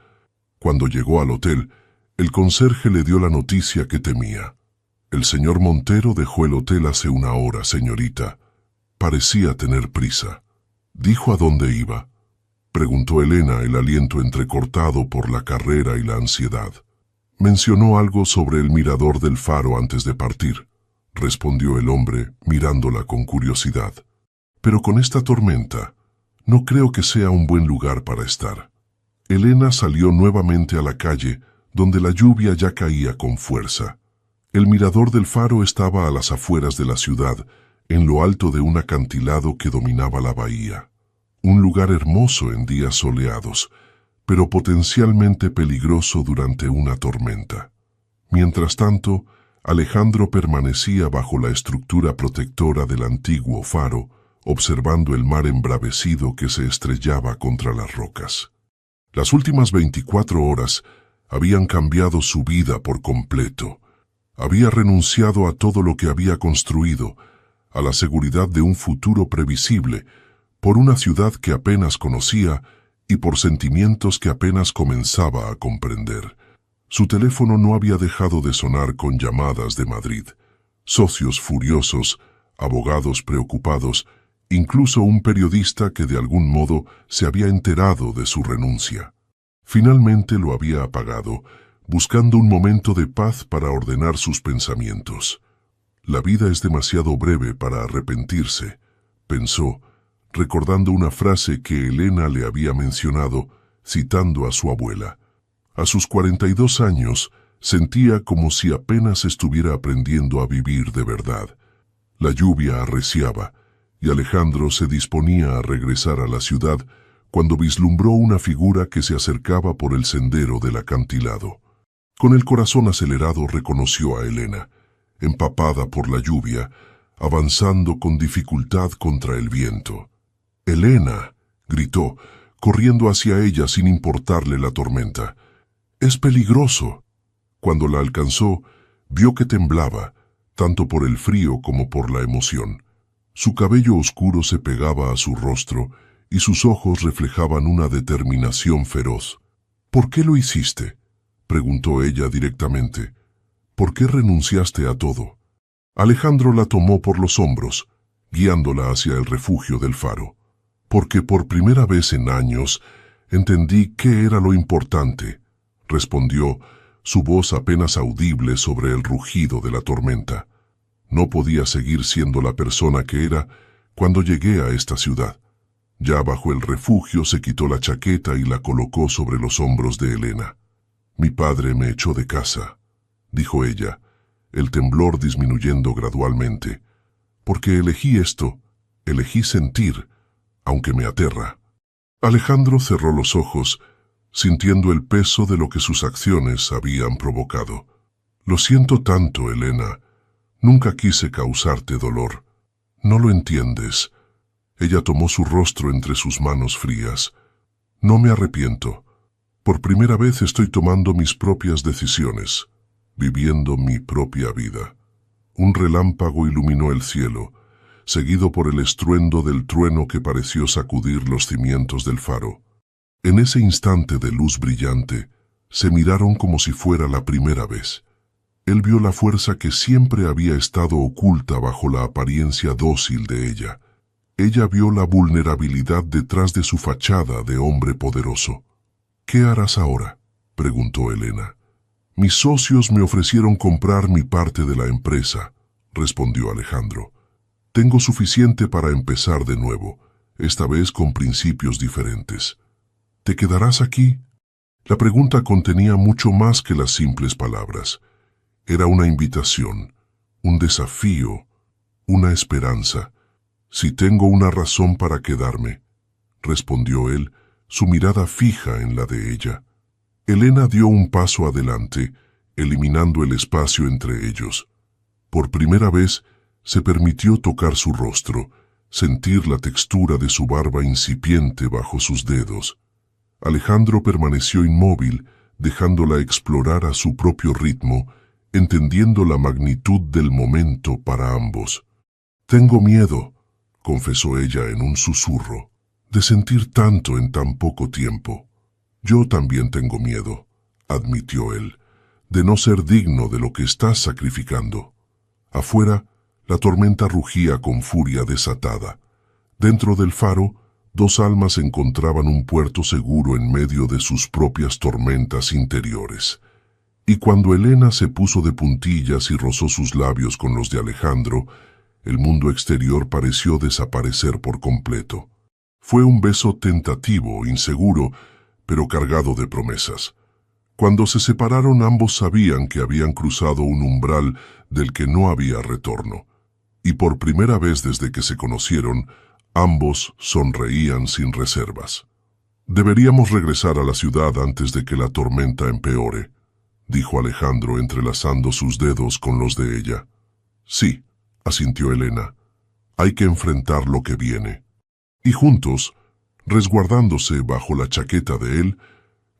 Cuando llegó al hotel, el conserje le dio la noticia que temía. El señor Montero dejó el hotel hace una hora, señorita. Parecía tener prisa. ¿Dijo a dónde iba?, preguntó Elena, el aliento entrecortado por la carrera y la ansiedad. Mencionó algo sobre el mirador del faro antes de partir, respondió el hombre, mirándola con curiosidad. Pero con esta tormenta, no creo que sea un buen lugar para estar. Elena salió nuevamente a la calle, donde la lluvia ya caía con fuerza. El mirador del faro estaba a las afueras de la ciudad, en lo alto de un acantilado que dominaba la bahía. Un lugar hermoso en días soleados, pero potencialmente peligroso durante una tormenta. Mientras tanto, Alejandro permanecía bajo la estructura protectora del antiguo faro, observando el mar embravecido que se estrellaba contra las rocas. Las últimas 24 horas habían cambiado su vida por completo. Había renunciado a todo lo que había construido, a la seguridad de un futuro previsible, por una ciudad que apenas conocía y por sentimientos que apenas comenzaba a comprender. Su teléfono no había dejado de sonar con llamadas de Madrid. Socios furiosos, abogados preocupados, incluso un periodista que de algún modo se había enterado de su renuncia. Finalmente lo había apagado, buscando un momento de paz para ordenar sus pensamientos. La vida es demasiado breve para arrepentirse, pensó, recordando una frase que Elena le había mencionado, citando a su abuela. A sus 42 años, sentía como si apenas estuviera aprendiendo a vivir de verdad. La lluvia arreciaba, y Alejandro se disponía a regresar a la ciudad cuando vislumbró una figura que se acercaba por el sendero del acantilado. Con el corazón acelerado reconoció a Elena, empapada por la lluvia, avanzando con dificultad contra el viento. «¡Elena!», gritó, corriendo hacia ella sin importarle la tormenta. «¡Es peligroso!». Cuando la alcanzó, vio que temblaba, tanto por el frío como por la emoción. Su cabello oscuro se pegaba a su rostro y sus ojos reflejaban una determinación feroz. «¿Por qué lo hiciste?», preguntó ella directamente. «¿Por qué renunciaste a todo?». Alejandro la tomó por los hombros, guiándola hacia el refugio del faro. «Porque por primera vez en años entendí qué era lo importante», respondió, su voz apenas audible sobre el rugido de la tormenta. No podía seguir siendo la persona que era cuando llegué a esta ciudad. Ya bajo el refugio se quitó la chaqueta y la colocó sobre los hombros de Elena. Mi padre me echó de casa, dijo ella, el temblor disminuyendo gradualmente. Porque elegí esto, elegí sentir, aunque me aterra. Alejandro cerró los ojos, sintiendo el peso de lo que sus acciones habían provocado. Lo siento tanto, Elena. Nunca quise causarte dolor. No lo entiendes. Ella tomó su rostro entre sus manos frías. No me arrepiento. Por primera vez estoy tomando mis propias decisiones, viviendo mi propia vida. Un relámpago iluminó el cielo, seguido por el estruendo del trueno que pareció sacudir los cimientos del faro. En ese instante de luz brillante, se miraron como si fuera la primera vez. Él vio la fuerza que siempre había estado oculta bajo la apariencia dócil de ella. Ella vio la vulnerabilidad detrás de su fachada de hombre poderoso. «¿Qué harás ahora?», preguntó Elena. «Mis socios me ofrecieron comprar mi parte de la empresa», respondió Alejandro. «Tengo suficiente para empezar de nuevo, esta vez con principios diferentes». «¿Te quedarás aquí?». La pregunta contenía mucho más que las simples palabras. Era una invitación, un desafío, una esperanza. «Si tengo una razón para quedarme», respondió él, su mirada fija en la de ella. Elena dio un paso adelante, eliminando el espacio entre ellos. Por primera vez, se permitió tocar su rostro, sentir la textura de su barba incipiente bajo sus dedos. Alejandro permaneció inmóvil, dejándola explorar a su propio ritmo, entendiendo la magnitud del momento para ambos. «Tengo miedo», confesó ella en un susurro, «de sentir tanto en tan poco tiempo». «Yo también tengo miedo», admitió él, «de no ser digno de lo que estás sacrificando». Afuera, la tormenta rugía con furia desatada. Dentro del faro, dos almas encontraban un puerto seguro en medio de sus propias tormentas interiores. Y cuando Elena se puso de puntillas y rozó sus labios con los de Alejandro, el mundo exterior pareció desaparecer por completo. Fue un beso tentativo, inseguro, pero cargado de promesas. Cuando se separaron, ambos sabían que habían cruzado un umbral del que no había retorno. Y por primera vez desde que se conocieron, ambos sonreían sin reservas. «Deberíamos regresar a la ciudad antes de que la tormenta empeore», dijo Alejandro entrelazando sus dedos con los de ella. «Sí», asintió Elena, «hay que enfrentar lo que viene». Y juntos, resguardándose bajo la chaqueta de él,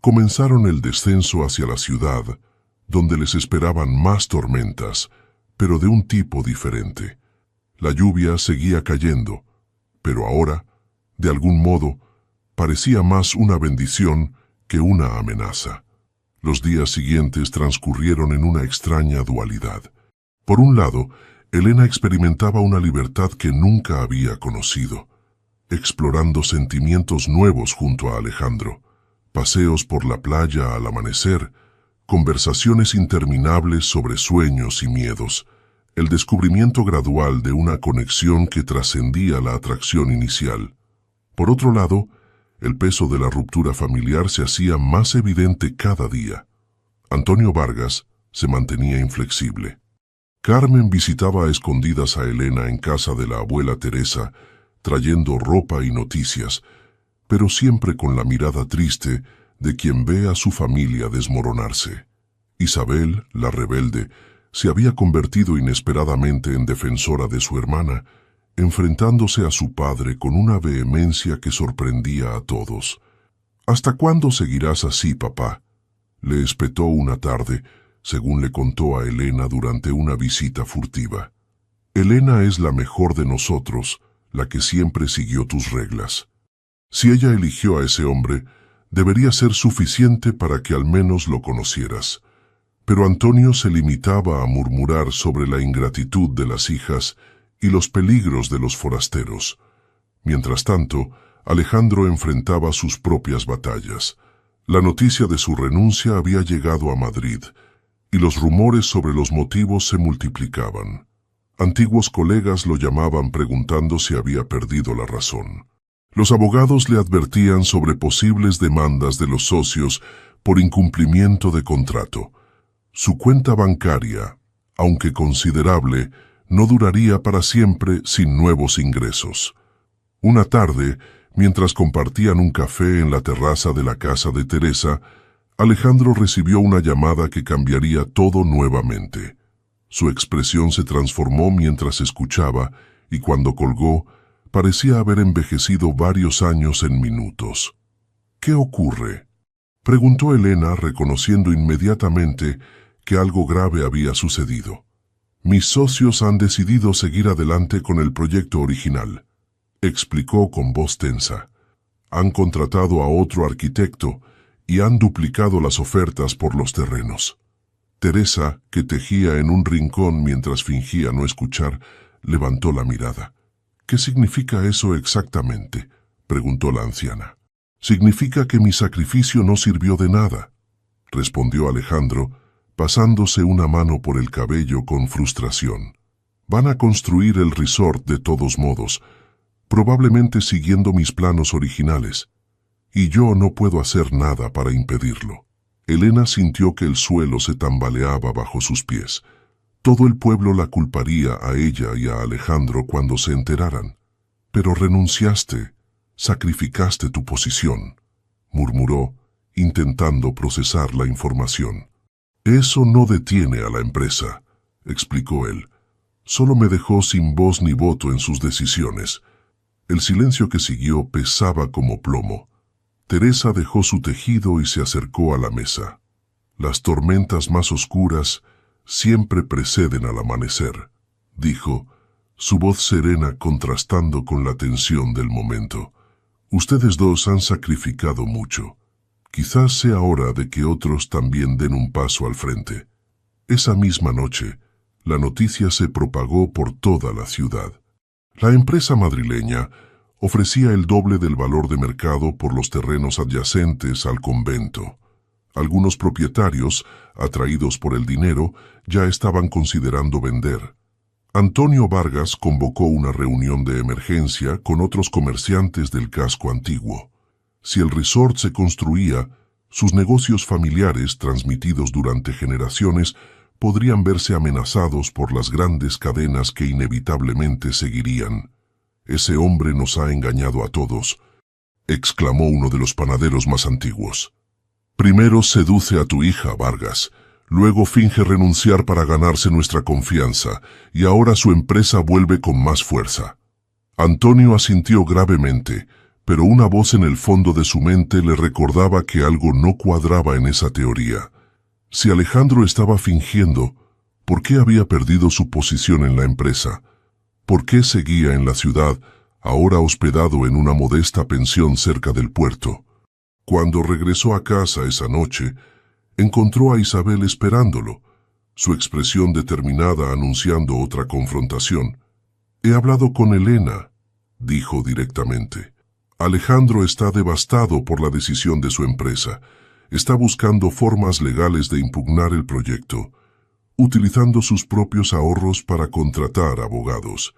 comenzaron el descenso hacia la ciudad, donde les esperaban más tormentas, pero de un tipo diferente. La lluvia seguía cayendo, pero ahora, de algún modo, parecía más una bendición que una amenaza. Los días siguientes transcurrieron en una extraña dualidad. Por un lado, Elena experimentaba una libertad que nunca había conocido, explorando sentimientos nuevos junto a Alejandro, paseos por la playa al amanecer, conversaciones interminables sobre sueños y miedos, el descubrimiento gradual de una conexión que trascendía la atracción inicial. Por otro lado, el peso de la ruptura familiar se hacía más evidente cada día. Antonio Vargas se mantenía inflexible. Carmen visitaba a escondidas a Elena en casa de la abuela Teresa, trayendo ropa y noticias, pero siempre con la mirada triste de quien ve a su familia desmoronarse. Isabel, la rebelde, se había convertido inesperadamente en defensora de su hermana, enfrentándose a su padre con una vehemencia que sorprendía a todos. «¿Hasta cuándo seguirás así, papá?», le espetó una tarde, según le contó a Elena durante una visita furtiva. «Elena es la mejor de nosotros, la que siempre siguió tus reglas. Si ella eligió a ese hombre, debería ser suficiente para que al menos lo conocieras». Pero Antonio se limitaba a murmurar sobre la ingratitud de las hijas y los peligros de los forasteros. Mientras tanto, Alejandro enfrentaba sus propias batallas. La noticia de su renuncia había llegado a Madrid, y los rumores sobre los motivos se multiplicaban. Antiguos colegas lo llamaban preguntando si había perdido la razón. Los abogados le advertían sobre posibles demandas de los socios por incumplimiento de contrato. Su cuenta bancaria, aunque considerable, no duraría para siempre sin nuevos ingresos. Una tarde, mientras compartían un café en la terraza de la casa de Teresa, Alejandro recibió una llamada que cambiaría todo nuevamente. Su expresión se transformó mientras escuchaba y cuando colgó, parecía haber envejecido varios años en minutos. «¿Qué ocurre?», preguntó Elena, reconociendo inmediatamente que algo grave había sucedido. «Mis socios han decidido seguir adelante con el proyecto original», explicó con voz tensa. «Han contratado a otro arquitecto y han duplicado las ofertas por los terrenos». Teresa, que tejía en un rincón mientras fingía no escuchar, levantó la mirada. «¿Qué significa eso exactamente?», preguntó la anciana. «Significa que mi sacrificio no sirvió de nada», respondió Alejandro, pasándose una mano por el cabello con frustración. «Van a construir el resort de todos modos, probablemente siguiendo mis planos originales, y yo no puedo hacer nada para impedirlo». Elena sintió que el suelo se tambaleaba bajo sus pies. Todo el pueblo la culparía a ella y a Alejandro cuando se enteraran. «Pero renunciaste, sacrificaste tu posición», murmuró, intentando procesar la información. «Eso no detiene a la empresa», explicó él. «Solo me dejó sin voz ni voto en sus decisiones». El silencio que siguió pesaba como plomo. Teresa dejó su tejido y se acercó a la mesa. «Las tormentas más oscuras siempre preceden al amanecer», dijo, su voz serena contrastando con la tensión del momento. «Ustedes dos han sacrificado mucho. Quizás sea hora de que otros también den un paso al frente». Esa misma noche, la noticia se propagó por toda la ciudad. La empresa madrileña ofrecía el doble del valor de mercado por los terrenos adyacentes al convento. Algunos propietarios, atraídos por el dinero, ya estaban considerando vender. Antonio Vargas convocó una reunión de emergencia con otros comerciantes del casco antiguo. Si el resort se construía, sus negocios familiares, transmitidos durante generaciones, podrían verse amenazados por las grandes cadenas que inevitablemente seguirían. «Ese hombre nos ha engañado a todos», exclamó uno de los panaderos más antiguos. «Primero seduce a tu hija, Vargas, luego finge renunciar para ganarse nuestra confianza, y ahora su empresa vuelve con más fuerza». Antonio asintió gravemente, pero una voz en el fondo de su mente le recordaba que algo no cuadraba en esa teoría. Si Alejandro estaba fingiendo, ¿por qué había perdido su posición en la empresa? ¿Por qué seguía en la ciudad, ahora hospedado en una modesta pensión cerca del puerto? Cuando regresó a casa esa noche, encontró a Isabel esperándolo, su expresión determinada anunciando otra confrontación. «He hablado con Elena», dijo directamente. «Alejandro está devastado por la decisión de su empresa. Está buscando formas legales de impugnar el proyecto, utilizando sus propios ahorros para contratar abogados».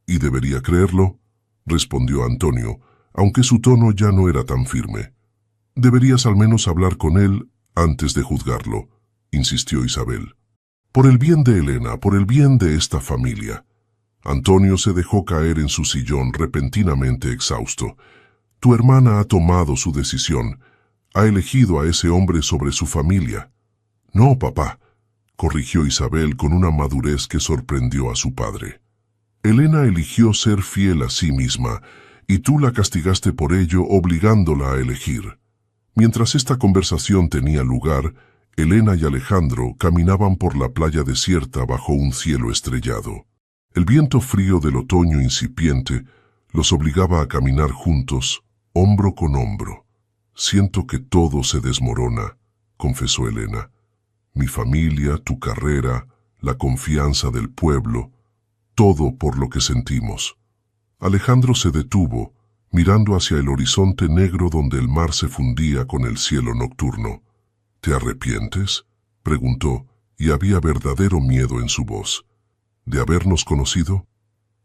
«¿Y debería creerlo?», respondió Antonio, aunque su tono ya no era tan firme. «Deberías al menos hablar con él antes de juzgarlo», insistió Isabel. «Por el bien de Elena, por el bien de esta familia». Antonio se dejó caer en su sillón repentinamente exhausto. «Tu hermana ha tomado su decisión. Ha elegido a ese hombre sobre su familia». «No, papá», corrigió Isabel con una madurez que sorprendió a su padre. «Elena eligió ser fiel a sí misma, y tú la castigaste por ello obligándola a elegir». Mientras esta conversación tenía lugar, Elena y Alejandro caminaban por la playa desierta bajo un cielo estrellado. El viento frío del otoño incipiente los obligaba a caminar juntos, hombro con hombro. «Siento que todo se desmorona», confesó Elena. «Mi familia, tu carrera, la confianza del pueblo, todo por lo que sentimos». Alejandro se detuvo, mirando hacia el horizonte negro donde el mar se fundía con el cielo nocturno. ¿Te arrepientes?, preguntó, y había verdadero miedo en su voz. ¿De habernos conocido?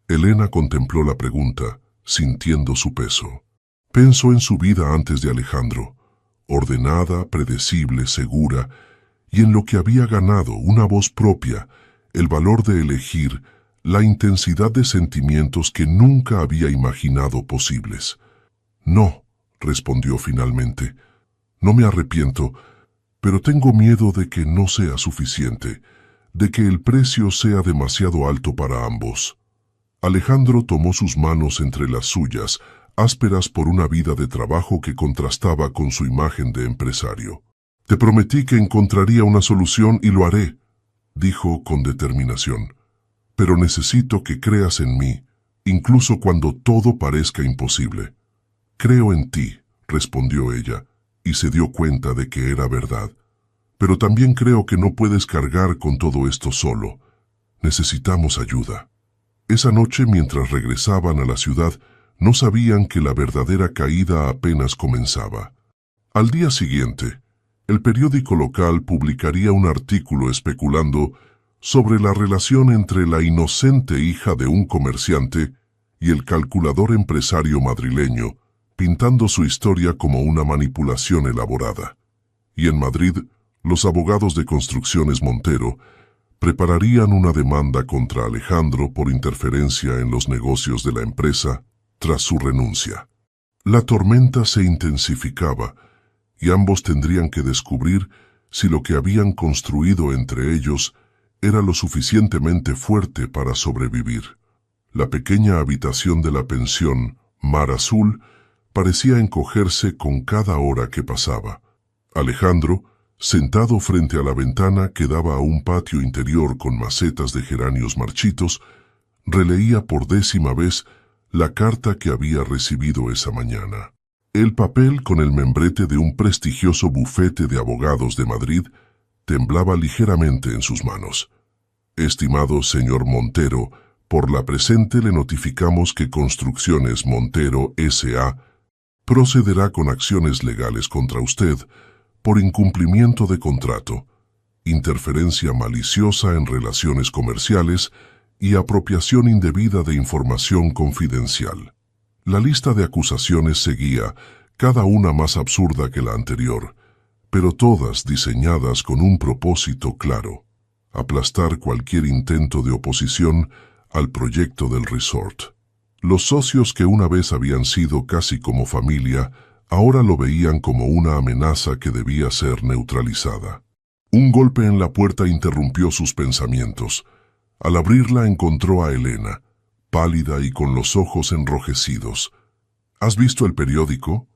Elena contempló la pregunta, sintiendo su peso. Pensó en su vida antes de Alejandro, ordenada, predecible, segura, y en lo que había ganado una voz propia, el valor de elegir, la intensidad de sentimientos que nunca había imaginado posibles. No, respondió finalmente, no me arrepiento, pero tengo miedo de que no sea suficiente, de que el precio sea demasiado alto para ambos. Alejandro tomó sus manos entre las suyas, ásperas por una vida de trabajo que contrastaba con su imagen de empresario. Te prometí que encontraría una solución y lo haré, dijo con determinación. Pero necesito que creas en mí, incluso cuando todo parezca imposible. Creo en ti, respondió ella, y se dio cuenta de que era verdad. Pero también creo que no puedes cargar con todo esto solo. Necesitamos ayuda. Esa noche, mientras regresaban a la ciudad, no sabían que la verdadera caída apenas comenzaba. Al día siguiente, el periódico local publicaría un artículo especulando sobre la relación entre la inocente hija de un comerciante y el calculador empresario madrileño, pintando su historia como una manipulación elaborada. Y en Madrid, los abogados de Construcciones Montero prepararían una demanda contra Alejandro por interferencia en los negocios de la empresa tras su renuncia. La tormenta se intensificaba y ambos tendrían que descubrir si lo que habían construido entre ellos era lo suficientemente fuerte para sobrevivir. La pequeña habitación de la pensión, Mar Azul, parecía encogerse con cada hora que pasaba. Alejandro, sentado frente a la ventana que daba a un patio interior con macetas de geranios marchitos, releía por 10ª vez la carta que había recibido esa mañana. El papel, con el membrete de un prestigioso bufete de abogados de Madrid, temblaba ligeramente en sus manos. Estimado señor Montero, por la presente le notificamos que Construcciones Montero S.A. procederá con acciones legales contra usted por incumplimiento de contrato, interferencia maliciosa en relaciones comerciales y apropiación indebida de información confidencial. La lista de acusaciones seguía, cada una más absurda que la anterior, pero todas diseñadas con un propósito claro: aplastar cualquier intento de oposición al proyecto del resort. Los socios, que una vez habían sido casi como familia, ahora lo veían como una amenaza que debía ser neutralizada. Un golpe en la puerta interrumpió sus pensamientos. Al abrirla encontró a Elena, pálida y con los ojos enrojecidos. ¿Has visto el periódico?,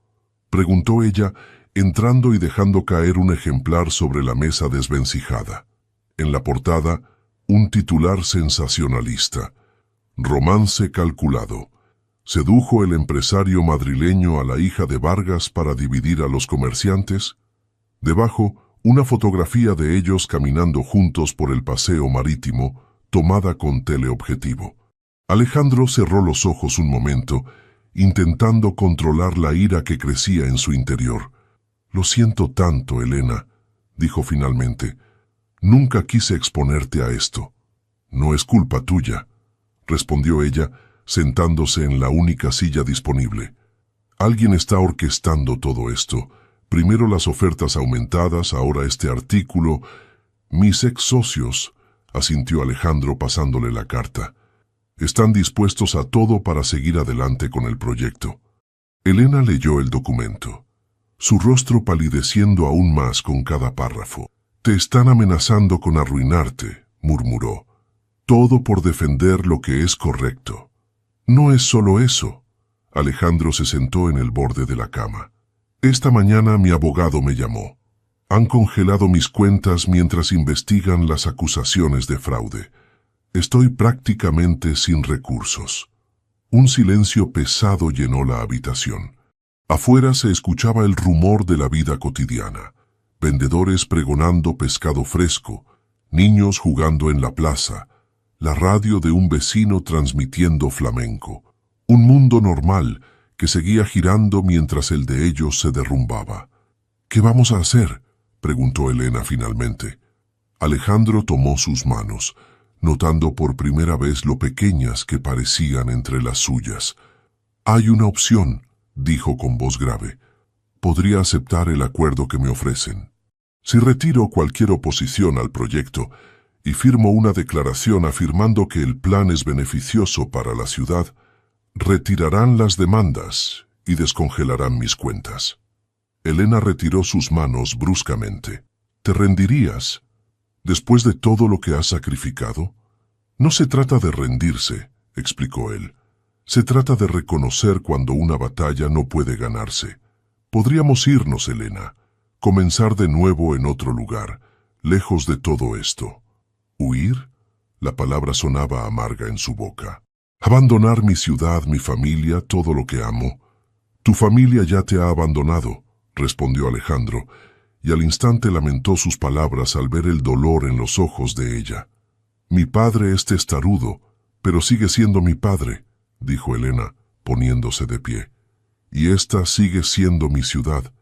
preguntó ella, entrando y dejando caer un ejemplar sobre la mesa desvencijada. En la portada, un titular sensacionalista: Romance calculado. ¿Sedujo el empresario madrileño a la hija de Vargas para dividir a los comerciantes? Debajo, una fotografía de ellos caminando juntos por el paseo marítimo, tomada con teleobjetivo. Alejandro cerró los ojos un momento, intentando controlar la ira que crecía en su interior. Lo siento tanto, Elena, dijo finalmente. Nunca quise exponerte a esto. No es culpa tuya, respondió ella, sentándose en la única silla disponible. Alguien está orquestando todo esto. Primero las ofertas aumentadas, ahora este artículo. Mis ex socios, asintió Alejandro pasándole la carta. Están dispuestos a todo para seguir adelante con el proyecto. Elena leyó el documento, su rostro palideciendo aún más con cada párrafo. Te están amenazando con arruinarte, murmuró. Todo por defender lo que es correcto. No es solo eso. Alejandro se sentó en el borde de la cama. Esta mañana mi abogado me llamó. Han congelado mis cuentas mientras investigan las acusaciones de fraude. Estoy prácticamente sin recursos. Un silencio pesado llenó la habitación. Afuera se escuchaba el rumor de la vida cotidiana. Vendedores pregonando pescado fresco, niños jugando en la plaza, la radio de un vecino transmitiendo flamenco. Un mundo normal que seguía girando mientras el de ellos se derrumbaba. «¿Qué vamos a hacer?», preguntó Elena finalmente. Alejandro tomó sus manos, notando por primera vez lo pequeñas que parecían entre las suyas. «Hay una opción», dijo con voz grave. «Podría aceptar el acuerdo que me ofrecen. Si retiro cualquier oposición al proyecto y firmo una declaración afirmando que el plan es beneficioso para la ciudad, retirarán las demandas y descongelarán mis cuentas». Elena retiró sus manos bruscamente. «¿Te rendirías? ¿Después de todo lo que has sacrificado?» «No se trata de rendirse», explicó él. «Se trata de reconocer cuando una batalla no puede ganarse. Podríamos irnos, Elena, comenzar de nuevo en otro lugar, lejos de todo esto». «¿Huir?», la palabra sonaba amarga en su boca. «Abandonar mi ciudad, mi familia, todo lo que amo». «Tu familia ya te ha abandonado», respondió Alejandro, y al instante lamentó sus palabras al ver el dolor en los ojos de ella. «Mi padre es testarudo, pero sigue siendo mi padre», dijo Elena, poniéndose de pie. «Y esta sigue siendo mi ciudad.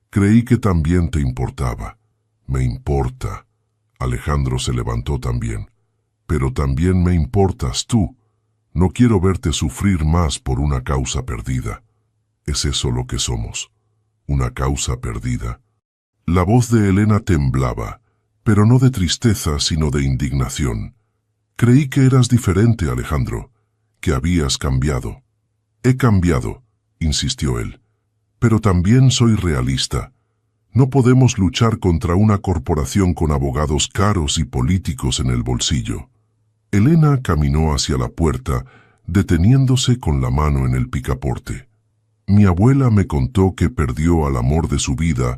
Creí que también te importaba». «Me importa». Alejandro se levantó también. «Pero también me importas tú. No quiero verte sufrir más por una causa perdida». «¿Es eso lo que somos? ¿Una causa perdida?». La voz de Elena temblaba, pero no de tristeza, sino de indignación. «Creí que eras diferente, Alejandro, que habías cambiado». «He cambiado», insistió él, «pero también soy realista. No podemos luchar contra una corporación con abogados caros y políticos en el bolsillo». Elena caminó hacia la puerta, deteniéndose con la mano en el picaporte. «Mi abuela me contó que perdió al amor de su vida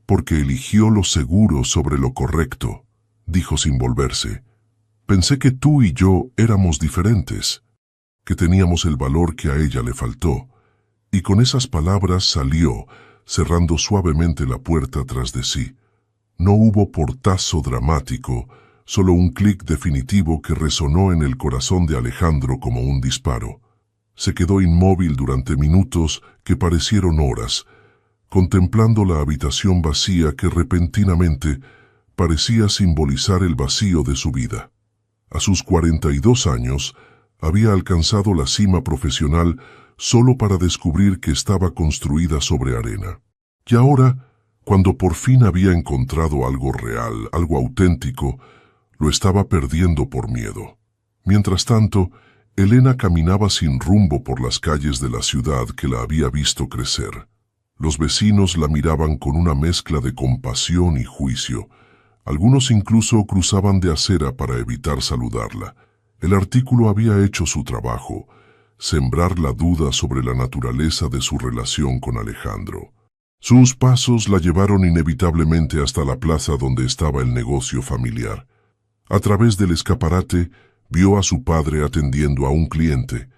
porque eligió lo seguro sobre lo correcto», dijo sin volverse. «Pensé que tú y yo éramos diferentes, que teníamos el valor que a ella le faltó». Y con esas palabras salió, cerrando suavemente la puerta tras de sí. No hubo portazo dramático, solo un clic definitivo que resonó en el corazón de Alejandro como un disparo. Se quedó inmóvil durante minutos que parecieron horas, contemplando la habitación vacía que repentinamente parecía simbolizar el vacío de su vida. A sus 42 años, había alcanzado la cima profesional solo para descubrir que estaba construida sobre arena. Y ahora, cuando por fin había encontrado algo real, algo auténtico, lo estaba perdiendo por miedo. Mientras tanto, Elena caminaba sin rumbo por las calles de la ciudad que la había visto crecer. Los vecinos la miraban con una mezcla de compasión y juicio. Algunos incluso cruzaban de acera para evitar saludarla. El artículo había hecho su trabajo, sembrar la duda sobre la naturaleza de su relación con Alejandro. Sus pasos la llevaron inevitablemente hasta la plaza donde estaba el negocio familiar. A través del escaparate, vio a su padre atendiendo a un cliente,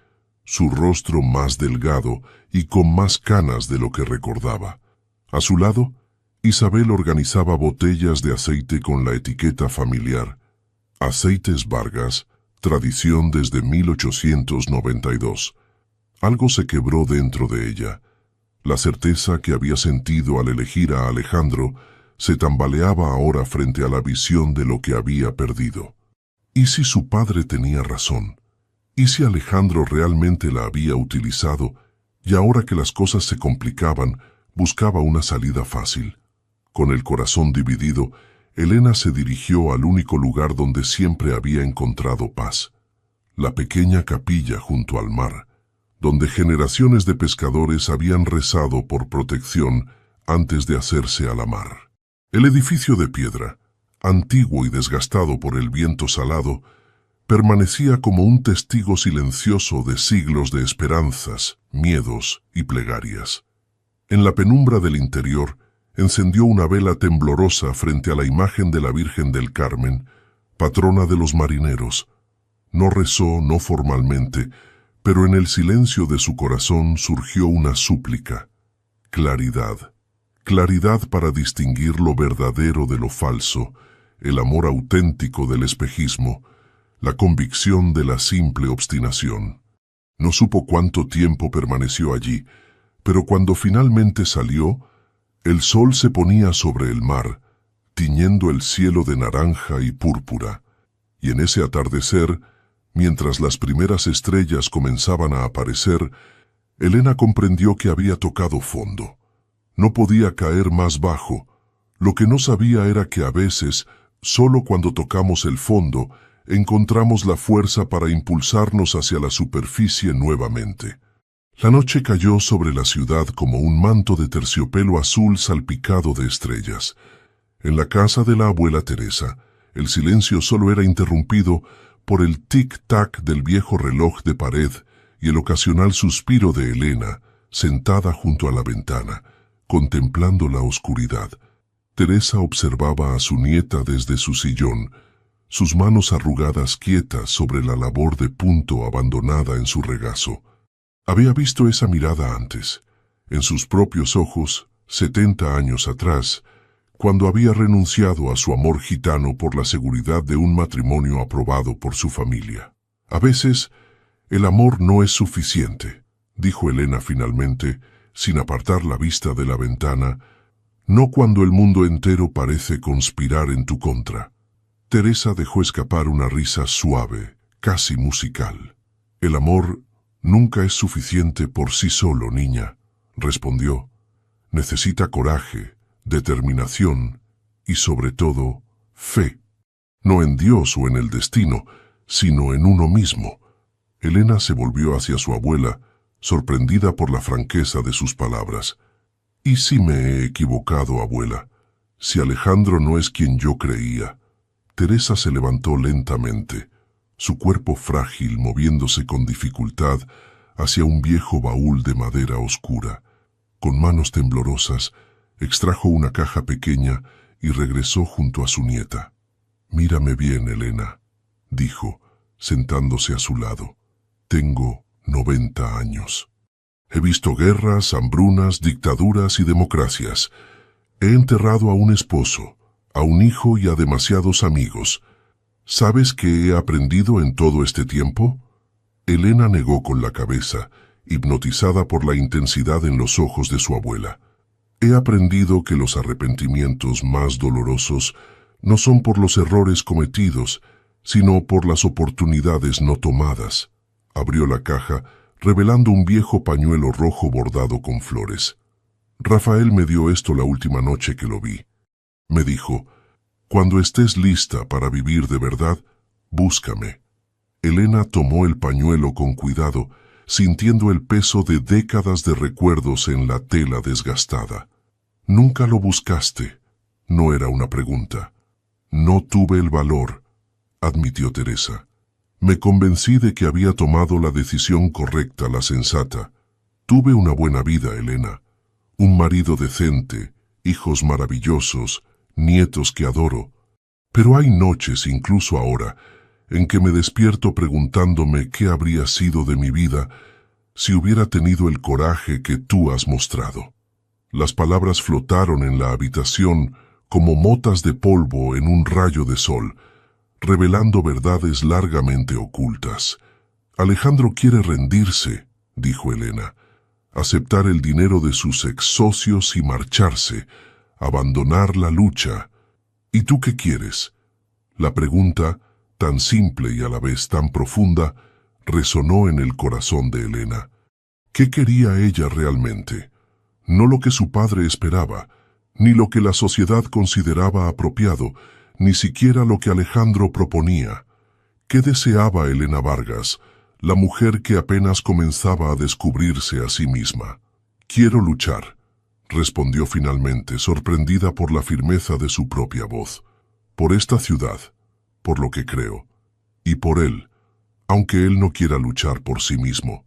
su rostro más delgado y con más canas de lo que recordaba. A su lado, Isabel organizaba botellas de aceite con la etiqueta familiar. Aceites Vargas, tradición desde 1892. Algo se quebró dentro de ella. La certeza que había sentido al elegir a Alejandro se tambaleaba ahora frente a la visión de lo que había perdido. ¿Y si su padre tenía razón? ¿Y si Alejandro realmente la había utilizado y ahora que las cosas se complicaban, buscaba una salida fácil? Con el corazón dividido, Elena se dirigió al único lugar donde siempre había encontrado paz, la pequeña capilla junto al mar, donde generaciones de pescadores habían rezado por protección antes de hacerse a la mar. El edificio de piedra, antiguo y desgastado por el viento salado, permanecía como un testigo silencioso de siglos de esperanzas, miedos y plegarias. En la penumbra del interior, encendió una vela temblorosa frente a la imagen de la Virgen del Carmen, patrona de los marineros. No rezó, no formalmente, pero en el silencio de su corazón surgió una súplica. Claridad. Claridad para distinguir lo verdadero de lo falso, el amor auténtico del espejismo, la convicción de la simple obstinación. No supo cuánto tiempo permaneció allí, Pero cuando finalmente salió, el sol se ponía sobre el mar, tiñendo el cielo de naranja y púrpura, y en ese atardecer, mientras las primeras estrellas comenzaban a aparecer, Elena comprendió que había tocado fondo. No podía caer más bajo. Lo que no sabía era que a veces, solo cuando tocamos el fondo, encontramos la fuerza para impulsarnos hacia la superficie nuevamente. La noche cayó sobre la ciudad como un manto de terciopelo azul salpicado de estrellas. En la casa de la abuela Teresa, el silencio solo era interrumpido por el tic-tac del viejo reloj de pared y el ocasional suspiro de Elena, sentada junto a la ventana, contemplando la oscuridad. Teresa observaba a su nieta desde su sillón, sus manos arrugadas quietas sobre la labor de punto abandonada en su regazo. Había visto esa mirada antes, en sus propios ojos, 70 años atrás, cuando había renunciado a su amor gitano por la seguridad de un matrimonio aprobado por su familia. A veces, el amor no es suficiente, dijo Elena finalmente, sin apartar la vista de la ventana, no cuando el mundo entero parece conspirar en tu contra. Teresa dejó escapar una risa suave, casi musical. El amor nunca es suficiente por sí solo, niña, respondió. Necesita coraje, determinación y, sobre todo, fe. No en Dios o en el destino, sino en uno mismo. Elena se volvió hacia su abuela, sorprendida por la franqueza de sus palabras. ¿Y si me he equivocado, abuela? Si Alejandro no es quien yo creía. Teresa se levantó lentamente, su cuerpo frágil moviéndose con dificultad hacia un viejo baúl de madera oscura. Con manos temblorosas, extrajo una caja pequeña y regresó junto a su nieta. «Mírame bien, Elena», dijo, sentándose a su lado. «Tengo 90 años. He visto guerras, hambrunas, dictaduras y democracias. He enterrado a un esposo, a un hijo y a demasiados amigos. ¿Sabes qué he aprendido en todo este tiempo?» Elena negó con la cabeza, hipnotizada por la intensidad en los ojos de su abuela. «He aprendido que los arrepentimientos más dolorosos no son por los errores cometidos, sino por las oportunidades no tomadas». Abrió la caja, revelando un viejo pañuelo rojo bordado con flores. «Rafael me dio esto la última noche que lo vi. Me dijo, cuando estés lista para vivir de verdad, búscame». Elena tomó el pañuelo con cuidado, sintiendo el peso de décadas de recuerdos en la tela desgastada. «Nunca lo buscaste». No era una pregunta. «No tuve el valor», admitió Teresa. «Me convencí de que había tomado la decisión correcta, la sensata. Tuve una buena vida, Elena. Un marido decente, hijos maravillosos, nietos que adoro. Pero hay noches, incluso ahora, en que me despierto preguntándome qué habría sido de mi vida si hubiera tenido el coraje que tú has mostrado». Las palabras flotaron en la habitación como motas de polvo en un rayo de sol, revelando verdades largamente ocultas. «Alejandro quiere rendirse», dijo Elena, «aceptar el dinero de sus ex socios y marcharse, abandonar la lucha. ¿Y tú qué quieres?». La pregunta, tan simple y a la vez tan profunda, resonó en el corazón de Elena. ¿Qué quería ella realmente? No lo que su padre esperaba, ni lo que la sociedad consideraba apropiado, ni siquiera lo que Alejandro proponía. ¿Qué deseaba Elena Vargas, la mujer que apenas comenzaba a descubrirse a sí misma? «Quiero luchar», respondió finalmente, sorprendida por la firmeza de su propia voz. «Por esta ciudad, por lo que creo, y por él, aunque él no quiera luchar por sí mismo».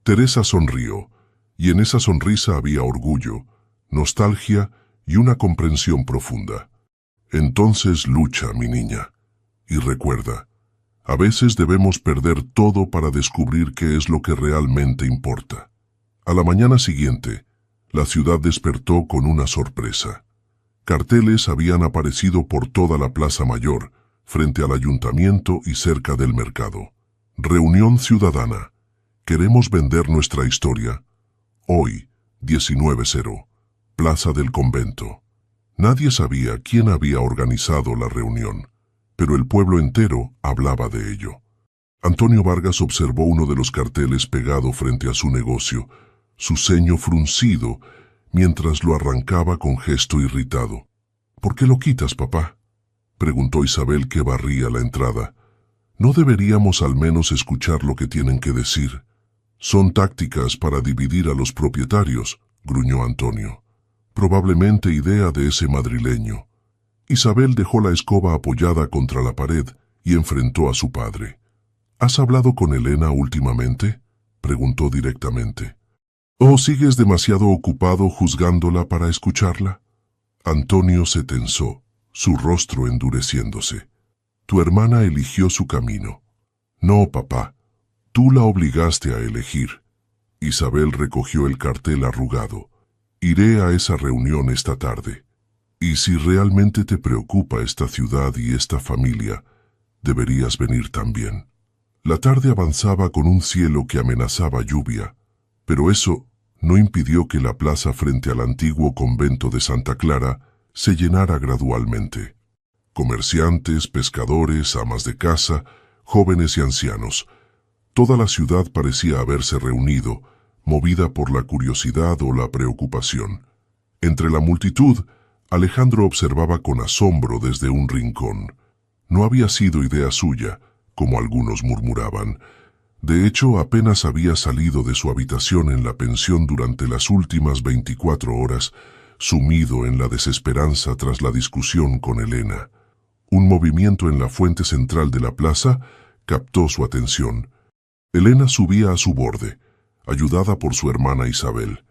Teresa sonrió, y en esa sonrisa había orgullo, nostalgia y una comprensión profunda. «Entonces lucha, mi niña. Y recuerda, a veces debemos perder todo para descubrir qué es lo que realmente importa». A la mañana siguiente, la ciudad despertó con una sorpresa. Carteles habían aparecido por toda la Plaza Mayor, frente al ayuntamiento y cerca del mercado. «Reunión ciudadana. Queremos vender nuestra historia. Hoy, 19:0. Plaza del Convento. Nadie sabía quién había organizado la reunión, pero el pueblo entero hablaba de ello. Antonio Vargas observó uno de los carteles pegado frente a su negocio, su ceño fruncido, mientras lo arrancaba con gesto irritado. «¿Por qué lo quitas, papá?», preguntó Isabel, que barría la entrada. «¿No deberíamos al menos escuchar lo que tienen que decir?» «Son tácticas para dividir a los propietarios», gruñó Antonio. «Probablemente idea de ese madrileño». Isabel dejó la escoba apoyada contra la pared y enfrentó a su padre. «¿Has hablado con Elena últimamente?», preguntó directamente. «¿O sigues demasiado ocupado juzgándola para escucharla?». Antonio se tensó, su rostro endureciéndose. «Tu hermana eligió su camino». «No, papá. Tú la obligaste a elegir». Isabel recogió el cartel arrugado. «Iré a esa reunión esta tarde. Y si realmente te preocupa esta ciudad y esta familia, deberías venir también». La tarde avanzaba con un cielo que amenazaba lluvia, pero eso no impidió que la plaza frente al antiguo convento de Santa Clara se llenara gradualmente. Comerciantes, pescadores, amas de casa, jóvenes y ancianos. Toda la ciudad parecía haberse reunido, movida por la curiosidad o la preocupación. Entre la multitud, Alejandro observaba con asombro desde un rincón. No había sido idea suya, como algunos murmuraban. De hecho, apenas había salido de su habitación en la pensión durante las últimas 24 horas, sumido en la desesperanza tras la discusión con Elena. Un movimiento en la fuente central de la plaza captó su atención. Elena subía a su borde, ayudada por su hermana Isabel.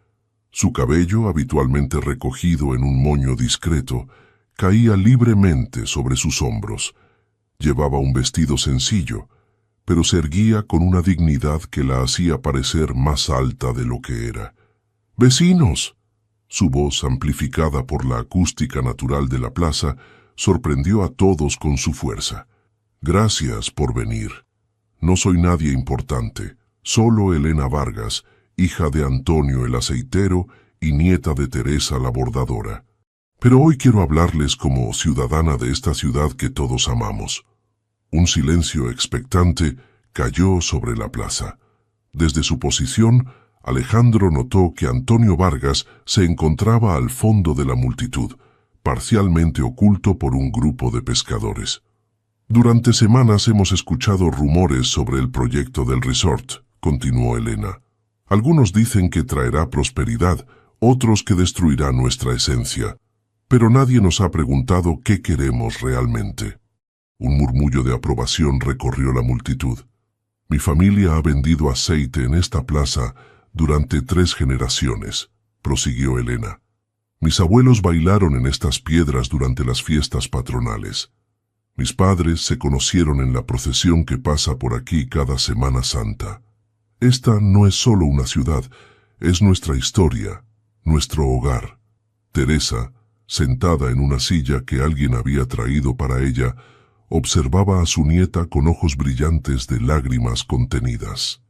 Su cabello, habitualmente recogido en un moño discreto, caía libremente sobre sus hombros. Llevaba un vestido sencillo, pero se erguía con una dignidad que la hacía parecer más alta de lo que era. «¡Vecinos!». Su voz, amplificada por la acústica natural de la plaza, sorprendió a todos con su fuerza. «Gracias por venir. No soy nadie importante, solo Elena Vargas, hija de Antonio el aceitero y nieta de Teresa la bordadora. Pero hoy quiero hablarles como ciudadana de esta ciudad que todos amamos». Un silencio expectante cayó sobre la plaza. Desde su posición, Alejandro notó que Antonio Vargas se encontraba al fondo de la multitud, parcialmente oculto por un grupo de pescadores. «Durante semanas hemos escuchado rumores sobre el proyecto del resort», continuó Elena. «Algunos dicen que traerá prosperidad, otros que destruirá nuestra esencia. Pero nadie nos ha preguntado qué queremos realmente». Un murmullo de aprobación recorrió la multitud. «Mi familia ha vendido aceite en esta plaza durante 3 generaciones», prosiguió Elena. «Mis abuelos bailaron en estas piedras durante las fiestas patronales. Mis padres se conocieron en la procesión que pasa por aquí cada Semana Santa. Esta no es solo una ciudad, es nuestra historia, nuestro hogar». Teresa, sentada en una silla que alguien había traído para ella, observaba a su nieta con ojos brillantes de lágrimas contenidas.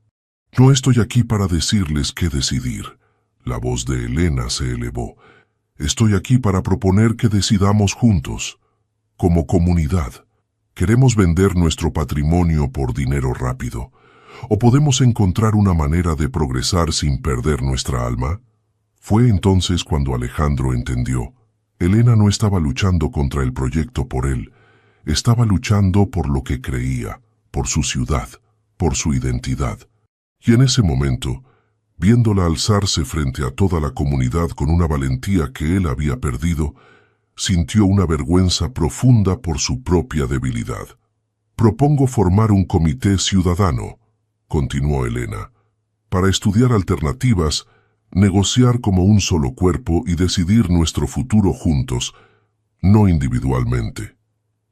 «No estoy aquí para decirles qué decidir». La voz de Elena se elevó. «Estoy aquí para proponer que decidamos juntos. Como comunidad, ¿queremos vender nuestro patrimonio por dinero rápido? ¿O podemos encontrar una manera de progresar sin perder nuestra alma?». Fue entonces cuando Alejandro entendió. Elena no estaba luchando contra el proyecto por él. Estaba luchando por lo que creía, por su ciudad, por su identidad. Y en ese momento, viéndola alzarse frente a toda la comunidad con una valentía que él había perdido, sintió una vergüenza profunda por su propia debilidad. «Propongo formar un comité ciudadano», continuó Elena, «para estudiar alternativas, negociar como un solo cuerpo y decidir nuestro futuro juntos, no individualmente».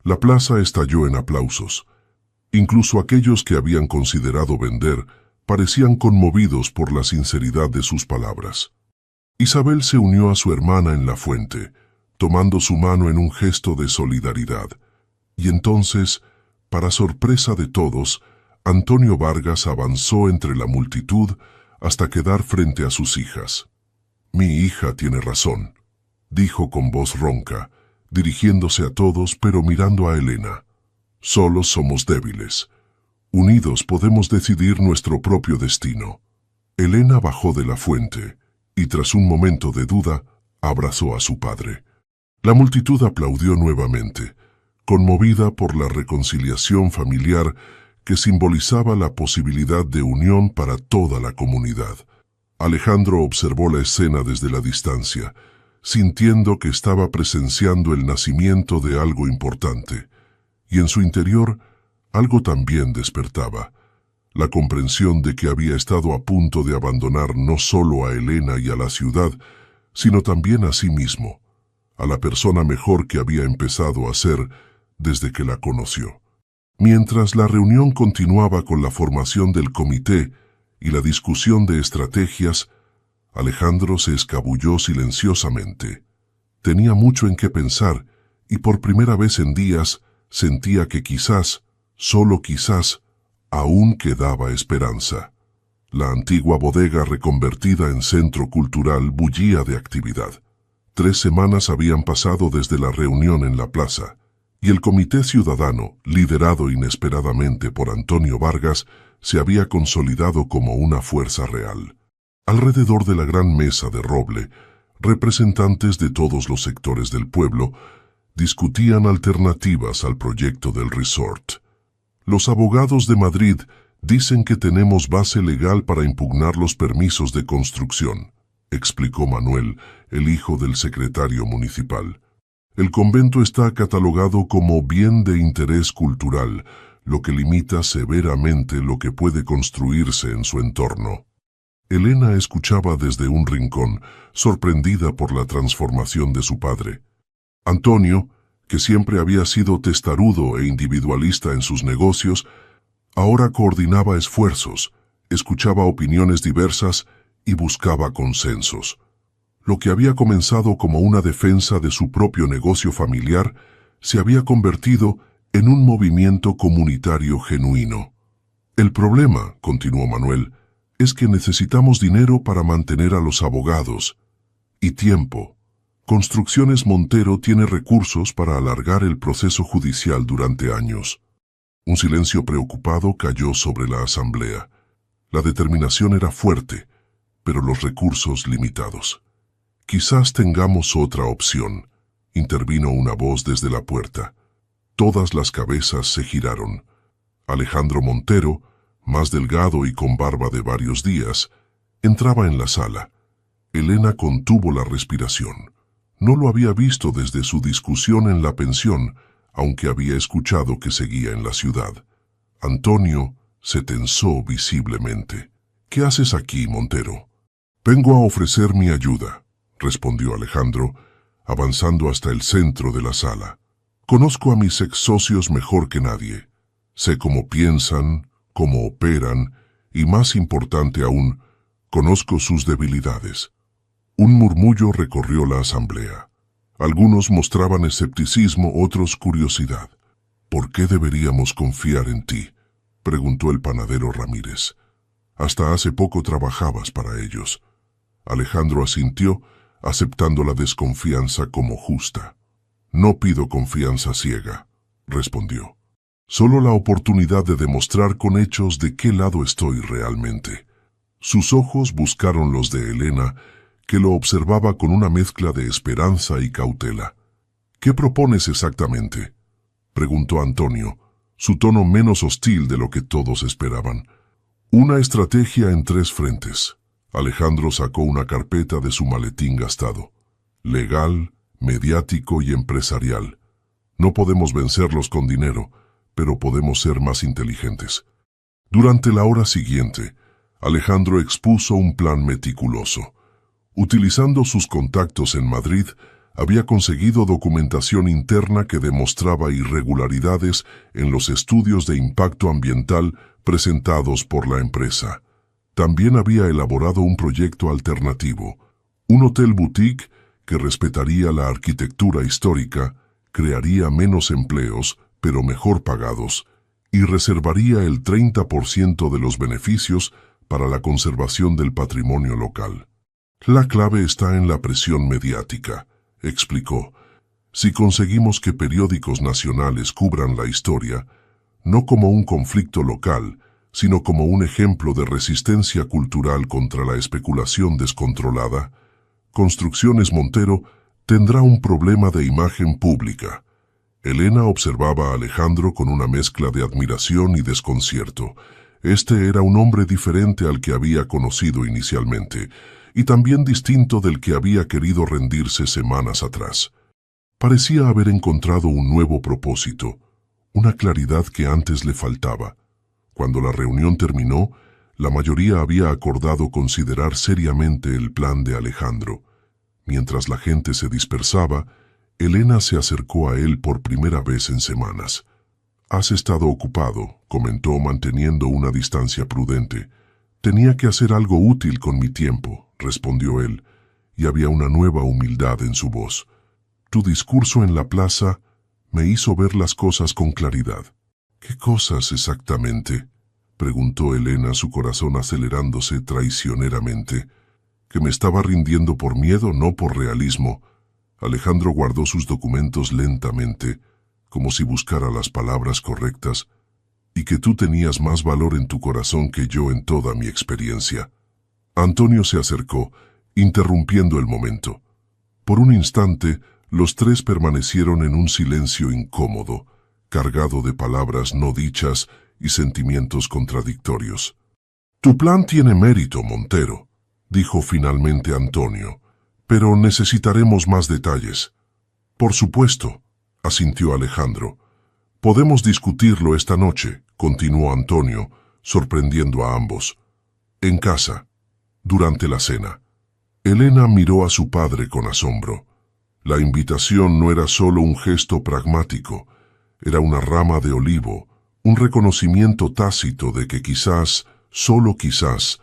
La plaza estalló en aplausos. Incluso aquellos que habían considerado vender parecían conmovidos por la sinceridad de sus palabras. Isabel se unió a su hermana en la fuente, tomando su mano en un gesto de solidaridad. Y entonces, para sorpresa de todos, Antonio Vargas avanzó entre la multitud hasta quedar frente a sus hijas. Mi hija tiene razón, dijo con voz ronca, dirigiéndose a todos pero mirando a Elena. Solos somos débiles. Unidos podemos decidir nuestro propio destino. Elena bajó de la fuente y tras un momento de duda, abrazó a su padre. La multitud aplaudió nuevamente, conmovida por la reconciliación familiar que simbolizaba la posibilidad de unión para toda la comunidad. Alejandro observó la escena desde la distancia, sintiendo que estaba presenciando el nacimiento de algo importante, y en su interior algo también despertaba, la comprensión de que había estado a punto de abandonar no solo a Elena y a la ciudad, sino también a sí mismo, a la persona mejor que había empezado a ser desde que la conoció. Mientras la reunión continuaba con la formación del comité y la discusión de estrategias, Alejandro se escabulló silenciosamente. Tenía mucho en qué pensar y por primera vez en días sentía que quizás, solo quizás, aún quedaba esperanza. La antigua bodega reconvertida en centro cultural bullía de actividad. 3 semanas habían pasado desde la reunión en la plaza, y el comité ciudadano, liderado inesperadamente por Antonio Vargas, se había consolidado como una fuerza real. Alrededor de la gran mesa de roble, representantes de todos los sectores del pueblo discutían alternativas al proyecto del resort. Los abogados de Madrid dicen que tenemos base legal para impugnar los permisos de construcción, explicó Manuel, el hijo del secretario municipal. El convento está catalogado como bien de interés cultural, lo que limita severamente lo que puede construirse en su entorno. Elena escuchaba desde un rincón, sorprendida por la transformación de su padre. Antonio, que siempre había sido testarudo e individualista en sus negocios, ahora coordinaba esfuerzos, escuchaba opiniones diversas y buscaba consensos. Lo que había comenzado como una defensa de su propio negocio familiar se había convertido en un movimiento comunitario genuino. El problema, continuó Manuel, es que necesitamos dinero para mantener a los abogados y tiempo. Construcciones Montero tiene recursos para alargar el proceso judicial durante años. Un silencio preocupado cayó sobre la asamblea. La determinación era fuerte, pero los recursos limitados. Quizás tengamos otra opción, intervino una voz desde la puerta. Todas las cabezas se giraron. Alejandro Montero, más delgado y con barba de varios días, entraba en la sala. Elena contuvo la respiración. No lo había visto desde su discusión en la pensión, aunque había escuchado que seguía en la ciudad. Antonio se tensó visiblemente. «¿Qué haces aquí, Montero?» «Vengo a ofrecer mi ayuda», respondió Alejandro, avanzando hasta el centro de la sala. «Conozco a mis ex socios mejor que nadie. Sé cómo piensan, cómo operan, y más importante aún, conozco sus debilidades». Un murmullo recorrió la asamblea. Algunos mostraban escepticismo, otros curiosidad. «¿Por qué deberíamos confiar en ti?», preguntó el panadero Ramírez. «Hasta hace poco trabajabas para ellos». Alejandro asintió, aceptando la desconfianza como justa. «No pido confianza ciega», respondió. «Solo la oportunidad de demostrar con hechos de qué lado estoy realmente». Sus ojos buscaron los de Elena, que lo observaba con una mezcla de esperanza y cautela. «¿Qué propones exactamente?», preguntó Antonio, su tono menos hostil de lo que todos esperaban. «Una estrategia en 3 frentes». Alejandro sacó una carpeta de su maletín gastado. «Legal, mediático y empresarial. No podemos vencerlos con dinero, pero podemos ser más inteligentes». Durante la hora siguiente, Alejandro expuso un plan meticuloso. Utilizando sus contactos en Madrid, había conseguido documentación interna que demostraba irregularidades en los estudios de impacto ambiental presentados por la empresa. También había elaborado un proyecto alternativo, un hotel boutique que respetaría la arquitectura histórica, crearía menos empleos, pero mejor pagados, y reservaría el 30% de los beneficios para la conservación del patrimonio local. La clave está en la presión mediática, explicó. Si conseguimos que periódicos nacionales cubran la historia, no como un conflicto local, sino como un ejemplo de resistencia cultural contra la especulación descontrolada, Construcciones Montero tendrá un problema de imagen pública. Elena observaba a Alejandro con una mezcla de admiración y desconcierto. Este era un hombre diferente al que había conocido inicialmente, y también distinto del que había querido rendirse semanas atrás. Parecía haber encontrado un nuevo propósito, una claridad que antes le faltaba. Cuando la reunión terminó, la mayoría había acordado considerar seriamente el plan de Alejandro. Mientras la gente se dispersaba, Elena se acercó a él por primera vez en semanas. «Has estado ocupado», comentó manteniendo una distancia prudente. «Tenía que hacer algo útil con mi tiempo», respondió él, y había una nueva humildad en su voz. «Tu discurso en la plaza me hizo ver las cosas con claridad». «¿Qué cosas exactamente?», preguntó Elena, su corazón acelerándose traicioneramente. «¿Que me estaba rindiendo por miedo, no por realismo?» Alejandro guardó sus documentos lentamente, como si buscara las palabras correctas, «y que tú tenías más valor en tu corazón que yo en toda mi experiencia». Antonio se acercó, interrumpiendo el momento. Por un instante, los tres permanecieron en un silencio incómodo, cargado de palabras no dichas y sentimientos contradictorios. «Tu plan tiene mérito, Montero», dijo finalmente Antonio, «pero necesitaremos más detalles». «Por supuesto», asintió Alejandro. «Podemos discutirlo esta noche», continuó Antonio, sorprendiendo a ambos. «En casa, durante la cena». Elena miró a su padre con asombro. La invitación no era solo un gesto pragmático, era una rama de olivo, un reconocimiento tácito de que quizás, solo quizás,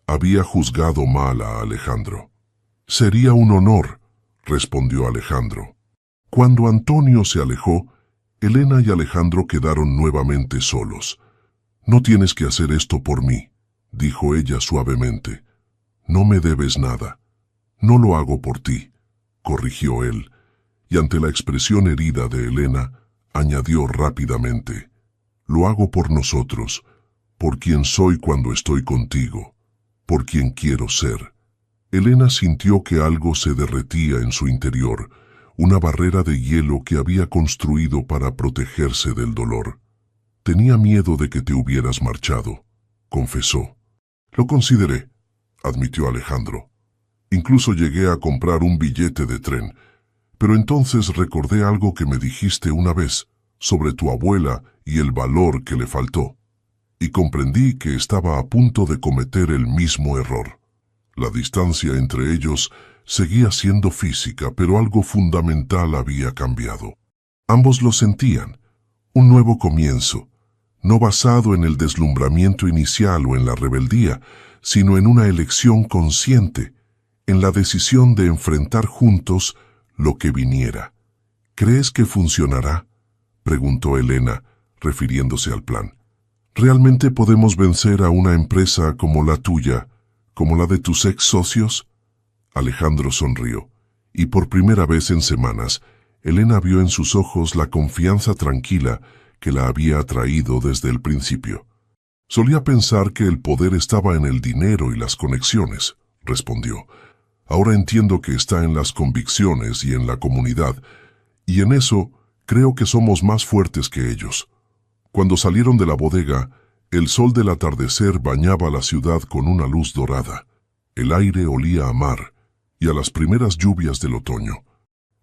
había juzgado mal a Alejandro. «Sería un honor», respondió Alejandro. Cuando Antonio se alejó, Elena y Alejandro quedaron nuevamente solos. «No tienes que hacer esto por mí», dijo ella suavemente. «No me debes nada. No lo hago por ti», corrigió él, y ante la expresión herida de Elena, añadió rápidamente, «Lo hago por nosotros, por quien soy cuando estoy contigo, por quien quiero ser». Elena sintió que algo se derretía en su interior, una barrera de hielo que había construido para protegerse del dolor. «Tenía miedo de que te hubieras marchado», confesó. «Lo consideré», admitió Alejandro. «Incluso llegué a comprar un billete de tren, pero entonces recordé algo que me dijiste una vez sobre tu abuela y el valor que le faltó, y comprendí que estaba a punto de cometer el mismo error». La distancia entre ellos seguía siendo física, pero algo fundamental había cambiado. Ambos lo sentían, un nuevo comienzo, no basado en el deslumbramiento inicial o en la rebeldía, sino en una elección consciente, en la decisión de enfrentar juntos lo que viniera. «¿Crees que funcionará?», preguntó Elena, refiriéndose al plan. «¿Realmente podemos vencer a una empresa como la tuya, como la de tus ex socios?» Alejandro sonrió, y por primera vez en semanas, Elena vio en sus ojos la confianza tranquila que la había atraído desde el principio. «Solía pensar que el poder estaba en el dinero y las conexiones», respondió. «Ahora entiendo que está en las convicciones y en la comunidad, y en eso creo que somos más fuertes que ellos». Cuando salieron de la bodega, el sol del atardecer bañaba la ciudad con una luz dorada. El aire olía a mar y a las primeras lluvias del otoño.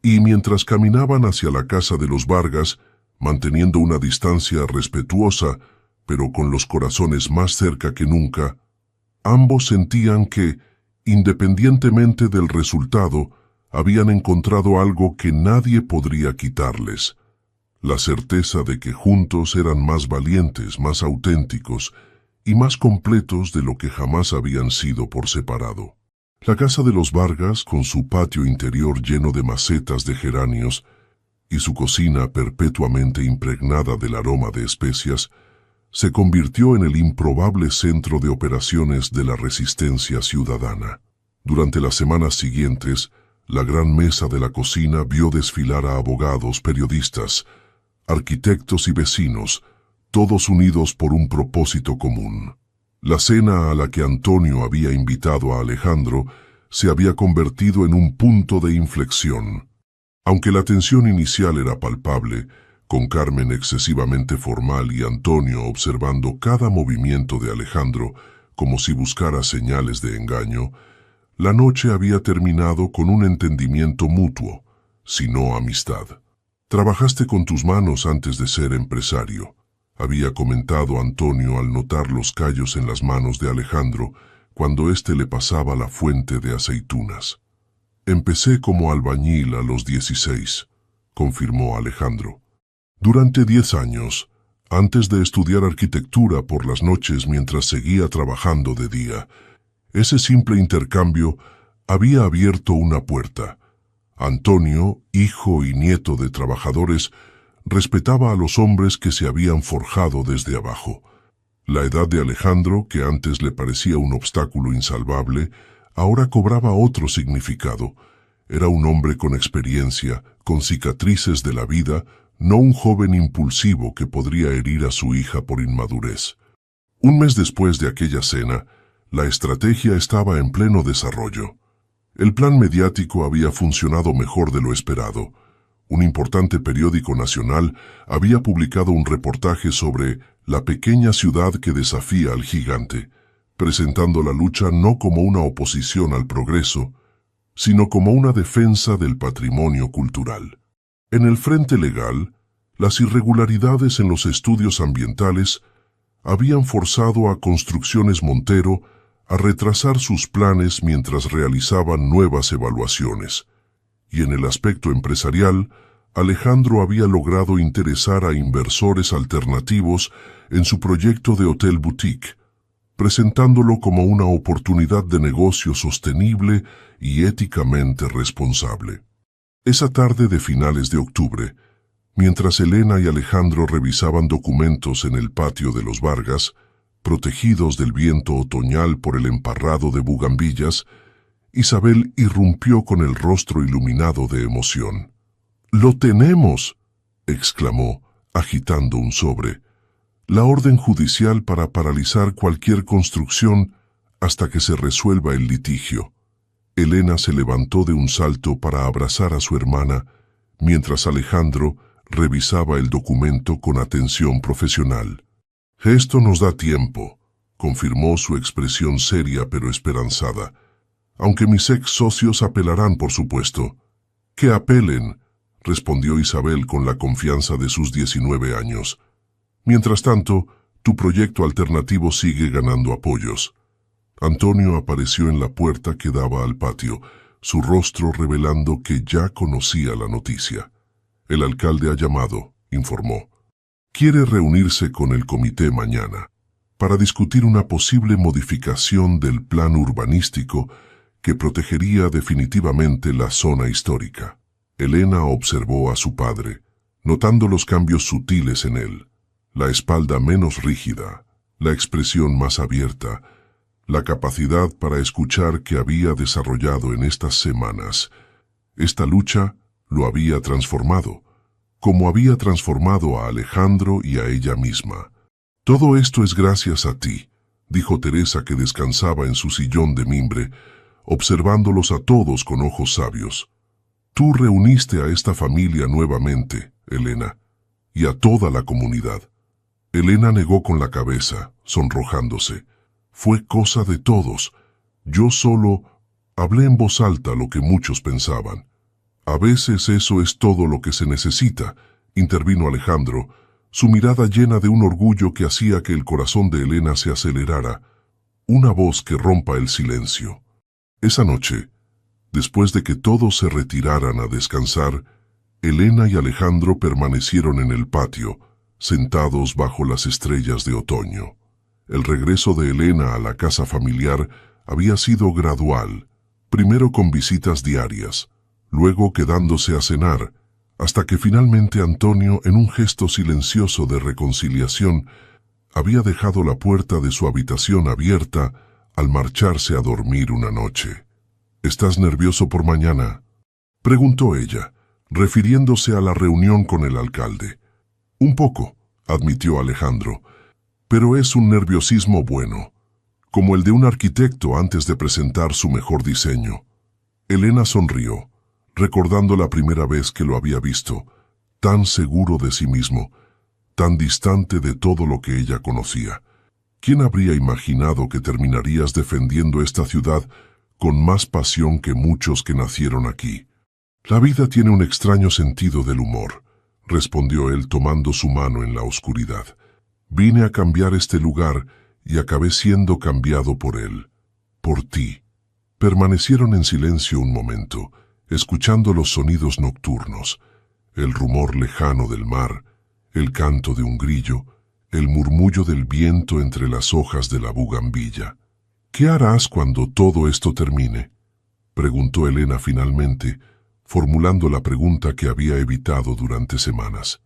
Y mientras caminaban hacia la casa de los Vargas, manteniendo una distancia respetuosa, pero con los corazones más cerca que nunca, ambos sentían que, independientemente del resultado, habían encontrado algo que nadie podría quitarles: la certeza de que juntos eran más valientes, más auténticos y más completos de lo que jamás habían sido por separado. La casa de los Vargas, con su patio interior lleno de macetas de geranios y su cocina perpetuamente impregnada del aroma de especias, se convirtió en el improbable centro de operaciones de la resistencia ciudadana. Durante las semanas siguientes, la gran mesa de la cocina vio desfilar a abogados, periodistas, arquitectos y vecinos, todos unidos por un propósito común. La cena a la que Antonio había invitado a Alejandro se había convertido en un punto de inflexión. Aunque la tensión inicial era palpable, con Carmen excesivamente formal y Antonio observando cada movimiento de Alejandro como si buscara señales de engaño, la noche había terminado con un entendimiento mutuo, si no amistad. «Trabajaste con tus manos antes de ser empresario», había comentado Antonio al notar los callos en las manos de Alejandro cuando éste le pasaba la fuente de aceitunas. «Empecé como albañil a los 16», confirmó Alejandro. «Durante 10 años, antes de estudiar arquitectura por las noches mientras seguía trabajando de día, ese simple intercambio había abierto una puerta. Antonio, hijo y nieto de trabajadores, respetaba a los hombres que se habían forjado desde abajo. La edad de Alejandro, que antes le parecía un obstáculo insalvable, ahora cobraba otro significado. Era un hombre con experiencia, con cicatrices de la vida, no un joven impulsivo que podría herir a su hija por inmadurez. Un mes después de aquella cena, la estrategia estaba en pleno desarrollo. El plan mediático había funcionado mejor de lo esperado. Un importante periódico nacional había publicado un reportaje sobre la pequeña ciudad que desafía al gigante, presentando la lucha no como una oposición al progreso, sino como una defensa del patrimonio cultural. En el frente legal, las irregularidades en los estudios ambientales habían forzado a Construcciones Montero a retrasar sus planes mientras realizaban nuevas evaluaciones. Y en el aspecto empresarial, Alejandro había logrado interesar a inversores alternativos en su proyecto de hotel boutique, presentándolo como una oportunidad de negocio sostenible y éticamente responsable. Esa tarde de finales de octubre, mientras Elena y Alejandro revisaban documentos en el patio de los Vargas, protegidos del viento otoñal por el emparrado de bugambillas, Isabel irrumpió con el rostro iluminado de emoción. «¡Lo tenemos!», exclamó, agitando un sobre. «La orden judicial para paralizar cualquier construcción hasta que se resuelva el litigio». Elena se levantó de un salto para abrazar a su hermana, mientras Alejandro revisaba el documento con atención profesional. «Esto nos da tiempo», confirmó su expresión seria pero esperanzada. «Aunque mis ex socios apelarán, por supuesto». «Que apelen», respondió Isabel con la confianza de sus 19 años. «Mientras tanto, tu proyecto alternativo sigue ganando apoyos». Antonio apareció en la puerta que daba al patio, su rostro revelando que ya conocía la noticia. «El alcalde ha llamado», informó. «Quiere reunirse con el comité mañana para discutir una posible modificación del plan urbanístico que protegería definitivamente la zona histórica». Elena observó a su padre, notando los cambios sutiles en él, la espalda menos rígida, la expresión más abierta, la capacidad para escuchar que había desarrollado en estas semanas. Esta lucha lo había transformado, como había transformado a Alejandro y a ella misma. «Todo esto es gracias a ti», dijo Teresa, que descansaba en su sillón de mimbre, observándolos a todos con ojos sabios. «Tú reuniste a esta familia nuevamente, Elena, y a toda la comunidad». Elena negó con la cabeza, sonrojándose. «Fue cosa de todos. Yo solo hablé en voz alta lo que muchos pensaban». «A veces eso es todo lo que se necesita», intervino Alejandro, su mirada llena de un orgullo que hacía que el corazón de Elena se acelerara. «Una voz que rompa el silencio». Esa noche, después de que todos se retiraran a descansar, Elena y Alejandro permanecieron en el patio, sentados bajo las estrellas de otoño. El regreso de Elena a la casa familiar había sido gradual, primero con visitas diarias, luego quedándose a cenar, hasta que finalmente Antonio, en un gesto silencioso de reconciliación, había dejado la puerta de su habitación abierta al marcharse a dormir una noche. ¿Estás nervioso por mañana?, preguntó ella, refiriéndose a la reunión con el alcalde. Un poco, admitió Alejandro, pero es un nerviosismo bueno, como el de un arquitecto antes de presentar su mejor diseño. Elena sonrió, recordando la primera vez que lo había visto, tan seguro de sí mismo, tan distante de todo lo que ella conocía. ¿Quién habría imaginado que terminarías defendiendo esta ciudad con más pasión que muchos que nacieron aquí? La vida tiene un extraño sentido del humor, respondió él tomando su mano en la oscuridad. Vine a cambiar este lugar y acabé siendo cambiado por él, por ti. Permanecieron en silencio un momento, escuchando los sonidos nocturnos, el rumor lejano del mar, el canto de un grillo, el murmullo del viento entre las hojas de la bugambilla. ¿Qué harás cuando todo esto termine?, preguntó Elena finalmente, formulando la pregunta que había evitado durante semanas.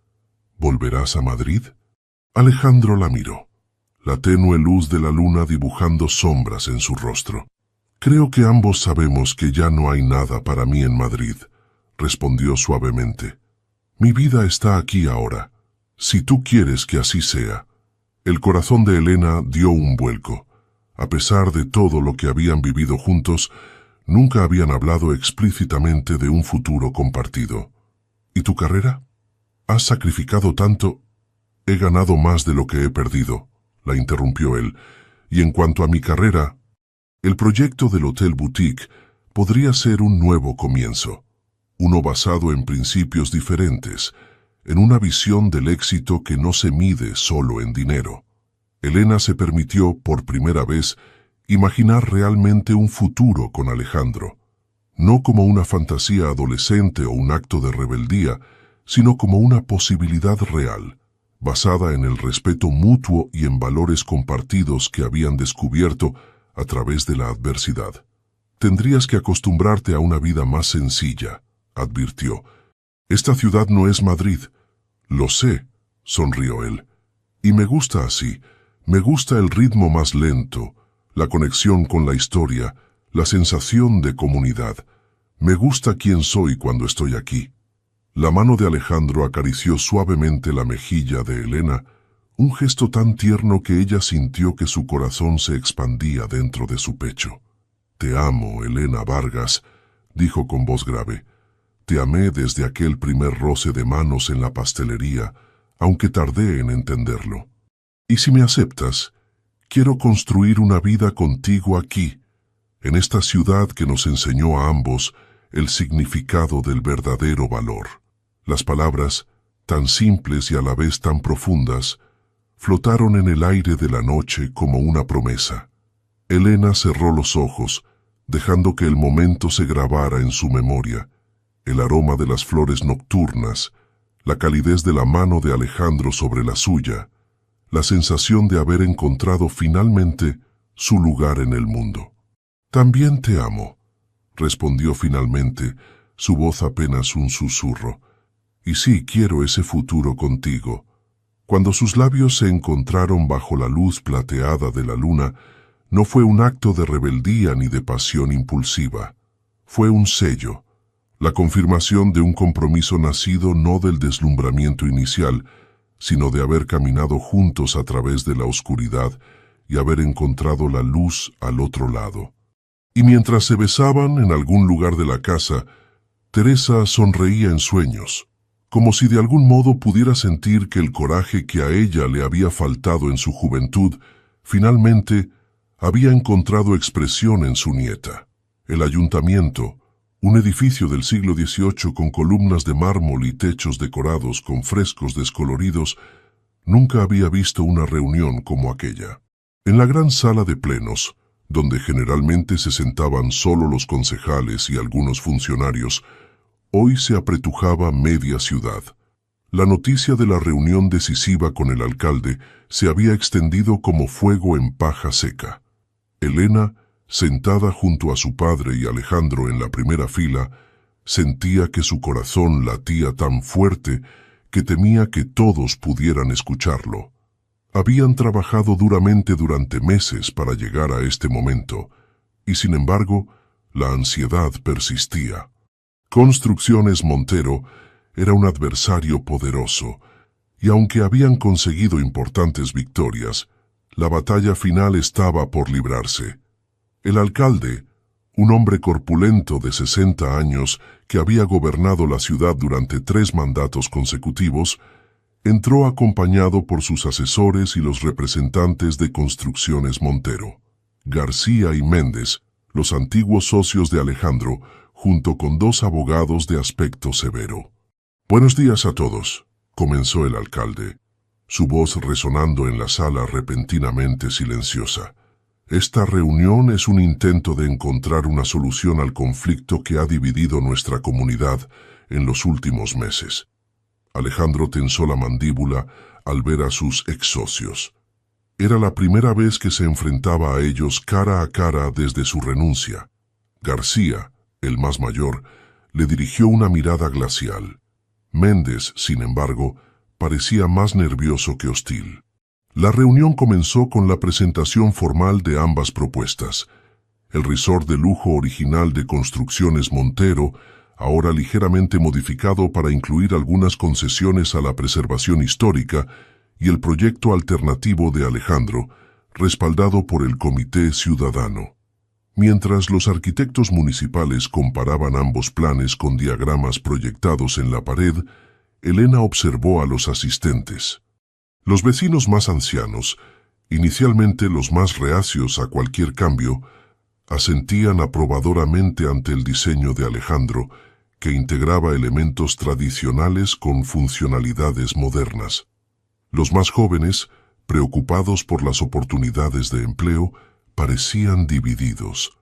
¿Volverás a Madrid? Alejandro la miró, la tenue luz de la luna dibujando sombras en su rostro. Creo que ambos sabemos que ya no hay nada para mí en Madrid, respondió suavemente. Mi vida está aquí ahora, si tú quieres que así sea. El corazón de Elena dio un vuelco. A pesar de todo lo que habían vivido juntos, nunca habían hablado explícitamente de un futuro compartido. ¿Y tu carrera? ¿Has sacrificado tanto? He ganado más de lo que he perdido, la interrumpió él. Y en cuanto a mi carrera, el proyecto del Hotel Boutique podría ser un nuevo comienzo, uno basado en principios diferentes, en una visión del éxito que no se mide solo en dinero. Elena se permitió, por primera vez, imaginar realmente un futuro con Alejandro, no como una fantasía adolescente o un acto de rebeldía, sino como una posibilidad real, basada en el respeto mutuo y en valores compartidos que habían descubierto a través de la adversidad. Tendrías que acostumbrarte a una vida más sencilla, advirtió. Esta ciudad no es Madrid. Lo sé, sonrió él. Y me gusta así. Me gusta el ritmo más lento, la conexión con la historia, la sensación de comunidad. Me gusta quién soy cuando estoy aquí. La mano de Alejandro acarició suavemente la mejilla de Elena, un gesto tan tierno que ella sintió que su corazón se expandía dentro de su pecho. Te amo, Elena Vargas, dijo con voz grave. Te amé desde aquel primer roce de manos en la pastelería, aunque tardé en entenderlo. Y si me aceptas, quiero construir una vida contigo aquí, en esta ciudad que nos enseñó a ambos el significado del verdadero valor. Las palabras, tan simples y a la vez tan profundas, flotaron en el aire de la noche como una promesa. Elena cerró los ojos, dejando que el momento se grabara en su memoria. El aroma de las flores nocturnas, la calidez de la mano de Alejandro sobre la suya, la sensación de haber encontrado finalmente su lugar en el mundo. También te amo, respondió finalmente, su voz apenas un susurro. Y sí, quiero ese futuro contigo. Cuando sus labios se encontraron bajo la luz plateada de la luna, no fue un acto de rebeldía ni de pasión impulsiva. Fue un sello, la confirmación de un compromiso nacido no del deslumbramiento inicial, sino de haber caminado juntos a través de la oscuridad y haber encontrado la luz al otro lado. Y mientras se besaban en algún lugar de la casa, Teresa sonreía en sueños, como si de algún modo pudiera sentir que el coraje que a ella le había faltado en su juventud, finalmente había encontrado expresión en su nieta. El ayuntamiento, un edificio del siglo XVIII con columnas de mármol y techos decorados con frescos descoloridos, nunca había visto una reunión como aquella. En la gran sala de plenos, donde generalmente se sentaban solo los concejales y algunos funcionarios, hoy se apretujaba media ciudad. La noticia de la reunión decisiva con el alcalde se había extendido como fuego en paja seca. Elena, sentada junto a su padre y Alejandro en la primera fila, sentía que su corazón latía tan fuerte que temía que todos pudieran escucharlo. Habían trabajado duramente durante meses para llegar a este momento, y sin embargo, La ansiedad persistía. Construcciones Montero era un adversario poderoso, y aunque habían conseguido importantes victorias, la batalla final estaba por librarse. El alcalde, un hombre corpulento de 60 años que había gobernado la ciudad durante 3 mandatos consecutivos, entró acompañado por sus asesores y los representantes de Construcciones Montero. García y Méndez, los antiguos socios de Alejandro, junto con 2 abogados de aspecto severo. «Buenos días a todos», comenzó el alcalde, su voz resonando en la sala repentinamente silenciosa. «Esta reunión es un intento de encontrar una solución al conflicto que ha dividido nuestra comunidad en los últimos meses». Alejandro tensó la mandíbula al ver a sus ex socios. Era la primera vez que se enfrentaba a ellos cara a cara desde su renuncia. García, el más mayor, le dirigió una mirada glacial. Méndez, sin embargo, parecía más nervioso que hostil. La reunión comenzó con la presentación formal de ambas propuestas. El resort de lujo original de Construcciones Montero, ahora ligeramente modificado para incluir algunas concesiones a la preservación histórica, y el proyecto alternativo de Alejandro, respaldado por el Comité Ciudadano. Mientras los arquitectos municipales comparaban ambos planes con diagramas proyectados en la pared, Elena observó a los asistentes. Los vecinos más ancianos, inicialmente los más reacios a cualquier cambio, asentían aprobadoramente ante el diseño de Alejandro, que integraba elementos tradicionales con funcionalidades modernas. Los más jóvenes, preocupados por las oportunidades de empleo, parecían divididos.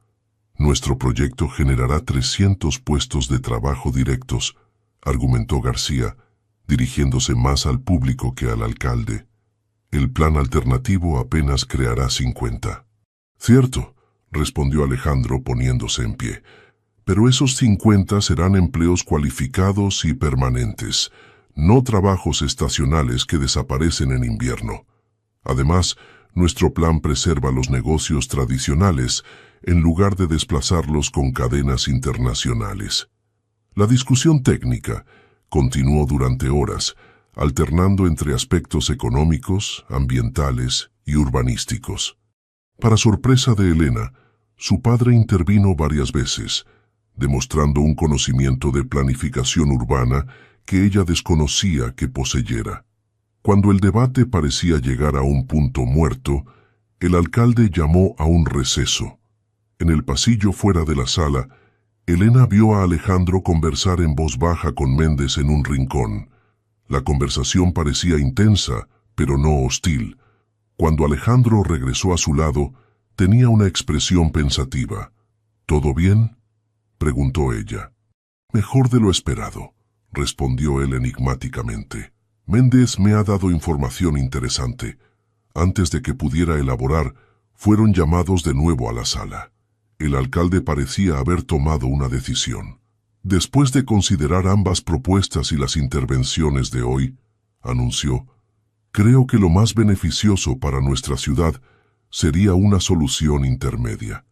«Nuestro proyecto generará 300 puestos de trabajo directos», argumentó García, dirigiéndose más al público que al alcalde. «El plan alternativo apenas creará 50. «Cierto», respondió Alejandro poniéndose en pie, «pero esos 50 serán empleos cualificados y permanentes, no trabajos estacionales que desaparecen en invierno. Además, nuestro plan preserva los negocios tradicionales en lugar de desplazarlos con cadenas internacionales». La discusión técnica continuó durante horas, alternando entre aspectos económicos, ambientales y urbanísticos. Para sorpresa de Elena, su padre intervino varias veces, demostrando un conocimiento de planificación urbana que ella desconocía que poseyera. Cuando el debate parecía llegar a un punto muerto, el alcalde llamó a un receso. En el pasillo fuera de la sala, Elena vio a Alejandro conversar en voz baja con Méndez en un rincón. La conversación parecía intensa, pero no hostil. Cuando Alejandro regresó a su lado, tenía una expresión pensativa. «¿Todo bien?», preguntó ella. «Mejor de lo esperado», respondió él enigmáticamente. «Méndez me ha dado información interesante». Antes de que pudiera elaborar, fueron llamados de nuevo a la sala. El alcalde parecía haber tomado una decisión. «Después de considerar ambas propuestas y las intervenciones de hoy», anunció, «creo que lo más beneficioso para nuestra ciudad sería una solución intermedia».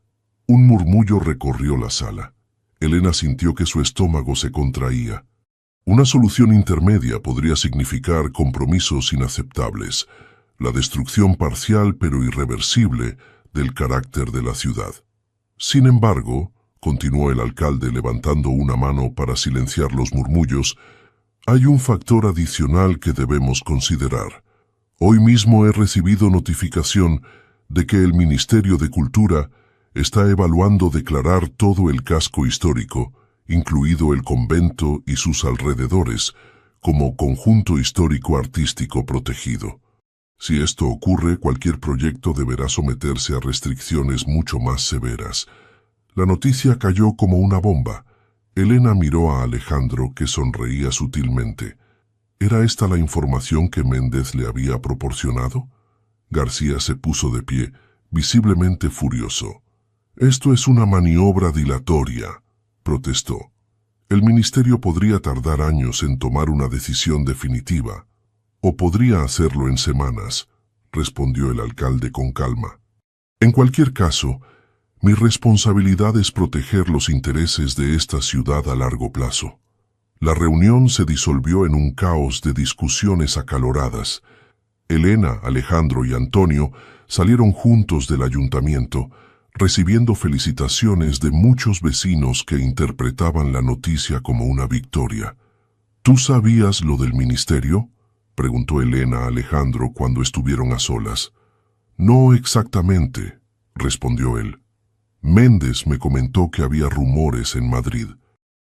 Un murmullo recorrió la sala. Elena sintió que su estómago se contraía. Una solución intermedia podría significar compromisos inaceptables, la destrucción parcial pero irreversible del carácter de la ciudad. Sin embargo, continuó el alcalde levantando una mano para silenciar los murmullos, hay un factor adicional que debemos considerar. Hoy mismo he recibido notificación de que el Ministerio de Cultura está evaluando declarar todo el casco histórico, incluido el convento y sus alrededores, como conjunto histórico-artístico protegido. Si esto ocurre, cualquier proyecto deberá someterse a restricciones mucho más severas. La noticia cayó como una bomba. Elena miró a Alejandro, que sonreía sutilmente. ¿Era esta la información que Méndez le había proporcionado? García se puso de pie, visiblemente furioso. «Esto es una maniobra dilatoria», protestó. «El ministerio podría tardar años en tomar una decisión definitiva, o podría hacerlo en semanas», respondió el alcalde con calma. «En cualquier caso, Mi responsabilidad es proteger los intereses de esta ciudad a largo plazo. La reunión se disolvió en un caos de discusiones acaloradas. Elena, Alejandro y Antonio salieron juntos del ayuntamiento, recibiendo felicitaciones de muchos vecinos que interpretaban la noticia como una victoria. ¿Tú sabías lo del ministerio?, preguntó Elena a Alejandro cuando estuvieron a solas. No exactamente, respondió él. Méndez me comentó que había rumores en Madrid.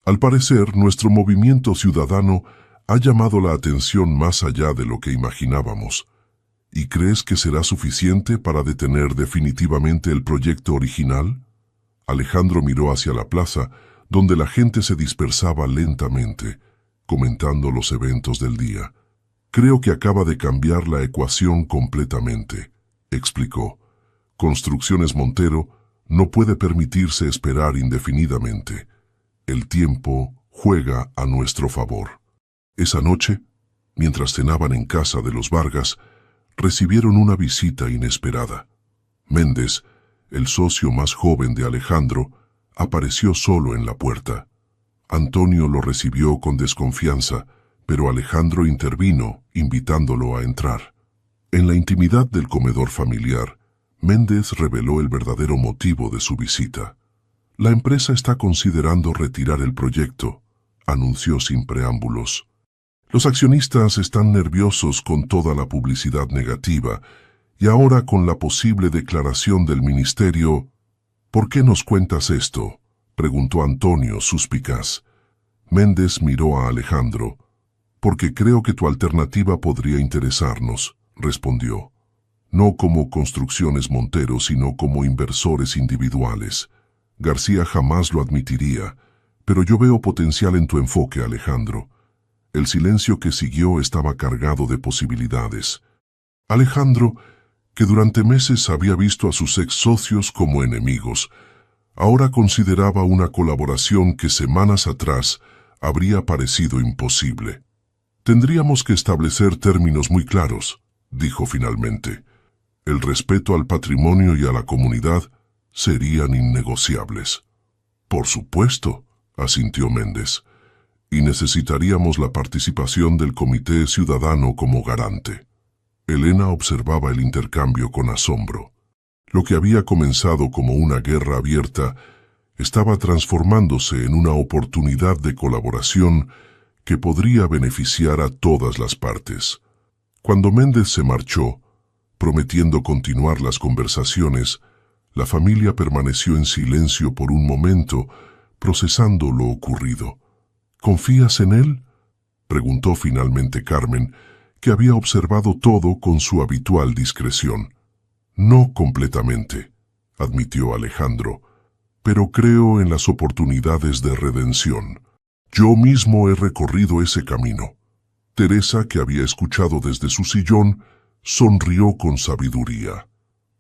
Al parecer, nuestro movimiento ciudadano ha llamado la atención más allá de lo que imaginábamos. ¿Y crees que será suficiente para detener definitivamente el proyecto original? Alejandro miró hacia la plaza, donde la gente se dispersaba lentamente, comentando los eventos del día. Creo que acaba de cambiar la ecuación completamente, explicó. Construcciones Montero no puede permitirse esperar indefinidamente. El tiempo juega a nuestro favor. Esa noche, mientras cenaban en casa de los Vargas, recibieron una visita inesperada. Méndez, el socio más joven de Alejandro, apareció solo en la puerta. Antonio lo recibió con desconfianza, pero Alejandro intervino, invitándolo a entrar. En la intimidad del comedor familiar, Méndez reveló el verdadero motivo de su visita. La empresa está considerando retirar el proyecto, anunció sin preámbulos. Los accionistas están nerviosos con toda la publicidad negativa y ahora con la posible declaración del ministerio. ¿Por qué nos cuentas esto?, preguntó Antonio, suspicaz. Méndez miró a Alejandro. Porque creo que tu alternativa podría interesarnos, respondió. No como Construcciones Montero, sino como inversores individuales. García jamás lo admitiría, pero yo veo potencial en tu enfoque, Alejandro. El silencio que siguió estaba cargado de posibilidades. Alejandro, que durante meses había visto a sus ex socios como enemigos, ahora consideraba una colaboración que semanas atrás habría parecido imposible. Tendríamos que establecer términos muy claros, dijo finalmente. El respeto al patrimonio y a la comunidad serían innegociables. Por supuesto, asintió Méndez, y necesitaríamos la participación del Comité Ciudadano como garante. Elena observaba el intercambio con asombro. Lo que había comenzado como una guerra abierta estaba transformándose en una oportunidad de colaboración que podría beneficiar a todas las partes. Cuando Méndez se marchó, prometiendo continuar las conversaciones, la familia permaneció en silencio por un momento, procesando lo ocurrido. ¿Confías en él?, preguntó finalmente Carmen, que había observado todo con su habitual discreción. No completamente, admitió Alejandro, pero creo en las oportunidades de redención. Yo mismo he recorrido ese camino. Teresa, que había escuchado desde su sillón, sonrió con sabiduría.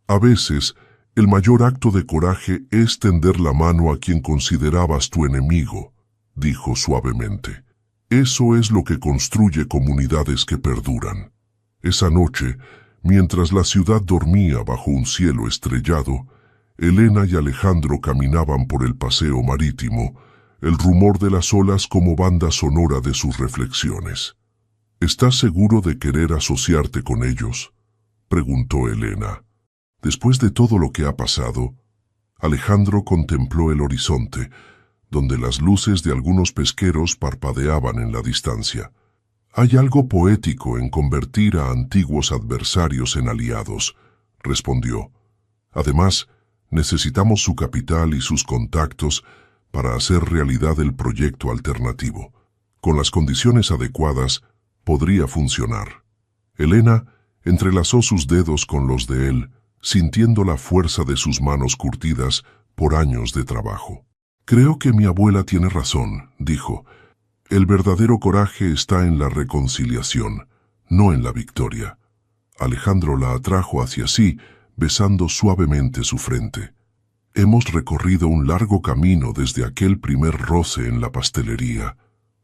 A veces, el mayor acto de coraje es tender la mano a quien considerabas tu enemigo, dijo suavemente. Eso es lo que construye comunidades que perduran. Esa noche, mientras la ciudad dormía bajo un cielo estrellado, Elena y Alejandro caminaban por el paseo marítimo, el rumor de las olas como banda sonora de sus reflexiones. ¿Estás seguro de querer asociarte con ellos?, preguntó Elena. Después de todo lo que ha pasado, Alejandro contempló el horizonte, donde las luces de algunos pesqueros parpadeaban en la distancia. Hay algo poético en convertir a antiguos adversarios en aliados, respondió. Además, necesitamos su capital y sus contactos para hacer realidad el proyecto alternativo. Con las condiciones adecuadas, podría funcionar. Elena entrelazó sus dedos con los de él, sintiendo la fuerza de sus manos curtidas por años de trabajo. Creo que mi abuela tiene razón, dijo. El verdadero coraje está en la reconciliación, no en la victoria. Alejandro la atrajo hacia sí, besando suavemente su frente. Hemos recorrido un largo camino desde aquel primer roce en la pastelería,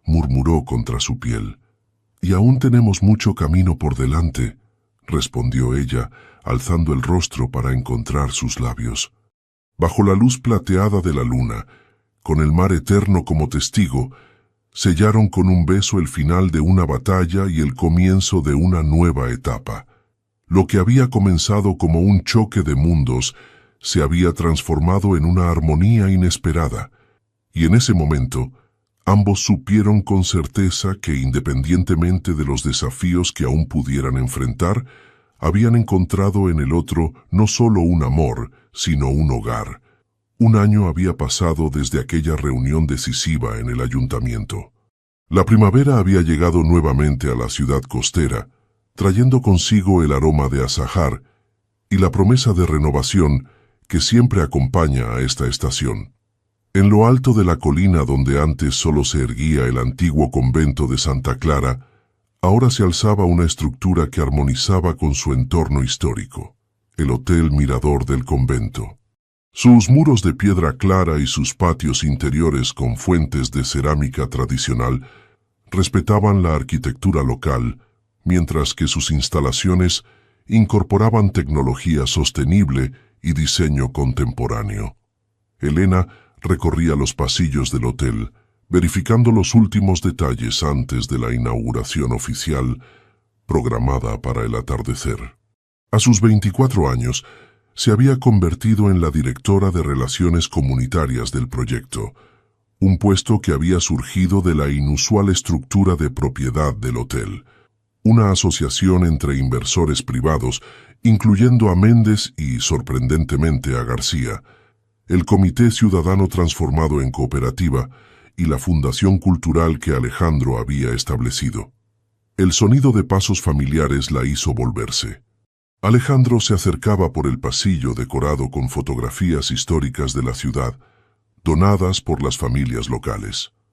murmuró contra su piel. Y aún tenemos mucho camino por delante, respondió ella, alzando el rostro para encontrar sus labios. Bajo la luz plateada de la luna, con el mar eterno como testigo, sellaron con un beso el final de una batalla y el comienzo de una nueva etapa. Lo que había comenzado como un choque de mundos se había transformado en una armonía inesperada, y en ese momento, ambos supieron con certeza que, independientemente de los desafíos que aún pudieran enfrentar, habían encontrado en el otro no solo un amor, sino un hogar. Un año había pasado desde aquella reunión decisiva en el ayuntamiento. La primavera había llegado nuevamente a la ciudad costera, trayendo consigo el aroma de azahar y la promesa de renovación que siempre acompaña a esta estación. En lo alto de la colina donde antes solo se erguía el antiguo convento de Santa Clara, ahora se alzaba una estructura que armonizaba con su entorno histórico, el Hotel Mirador del convento. Sus muros de piedra clara y sus patios interiores con fuentes de cerámica tradicional respetaban la arquitectura local, mientras que sus instalaciones incorporaban tecnología sostenible y diseño contemporáneo. Elena recorría los pasillos del hotel, verificando los últimos detalles antes de la inauguración oficial, programada para el atardecer. A sus 24 años, se había convertido en la directora de Relaciones Comunitarias del proyecto, un puesto que había surgido de la inusual estructura de propiedad del hotel, una asociación entre inversores privados, incluyendo a Méndez y, sorprendentemente, a García, el Comité Ciudadano transformado en cooperativa y la fundación cultural que Alejandro había establecido. El sonido de pasos familiares la hizo volverse. Alejandro se acercaba por el pasillo decorado con fotografías históricas de la ciudad, donadas por las familias locales.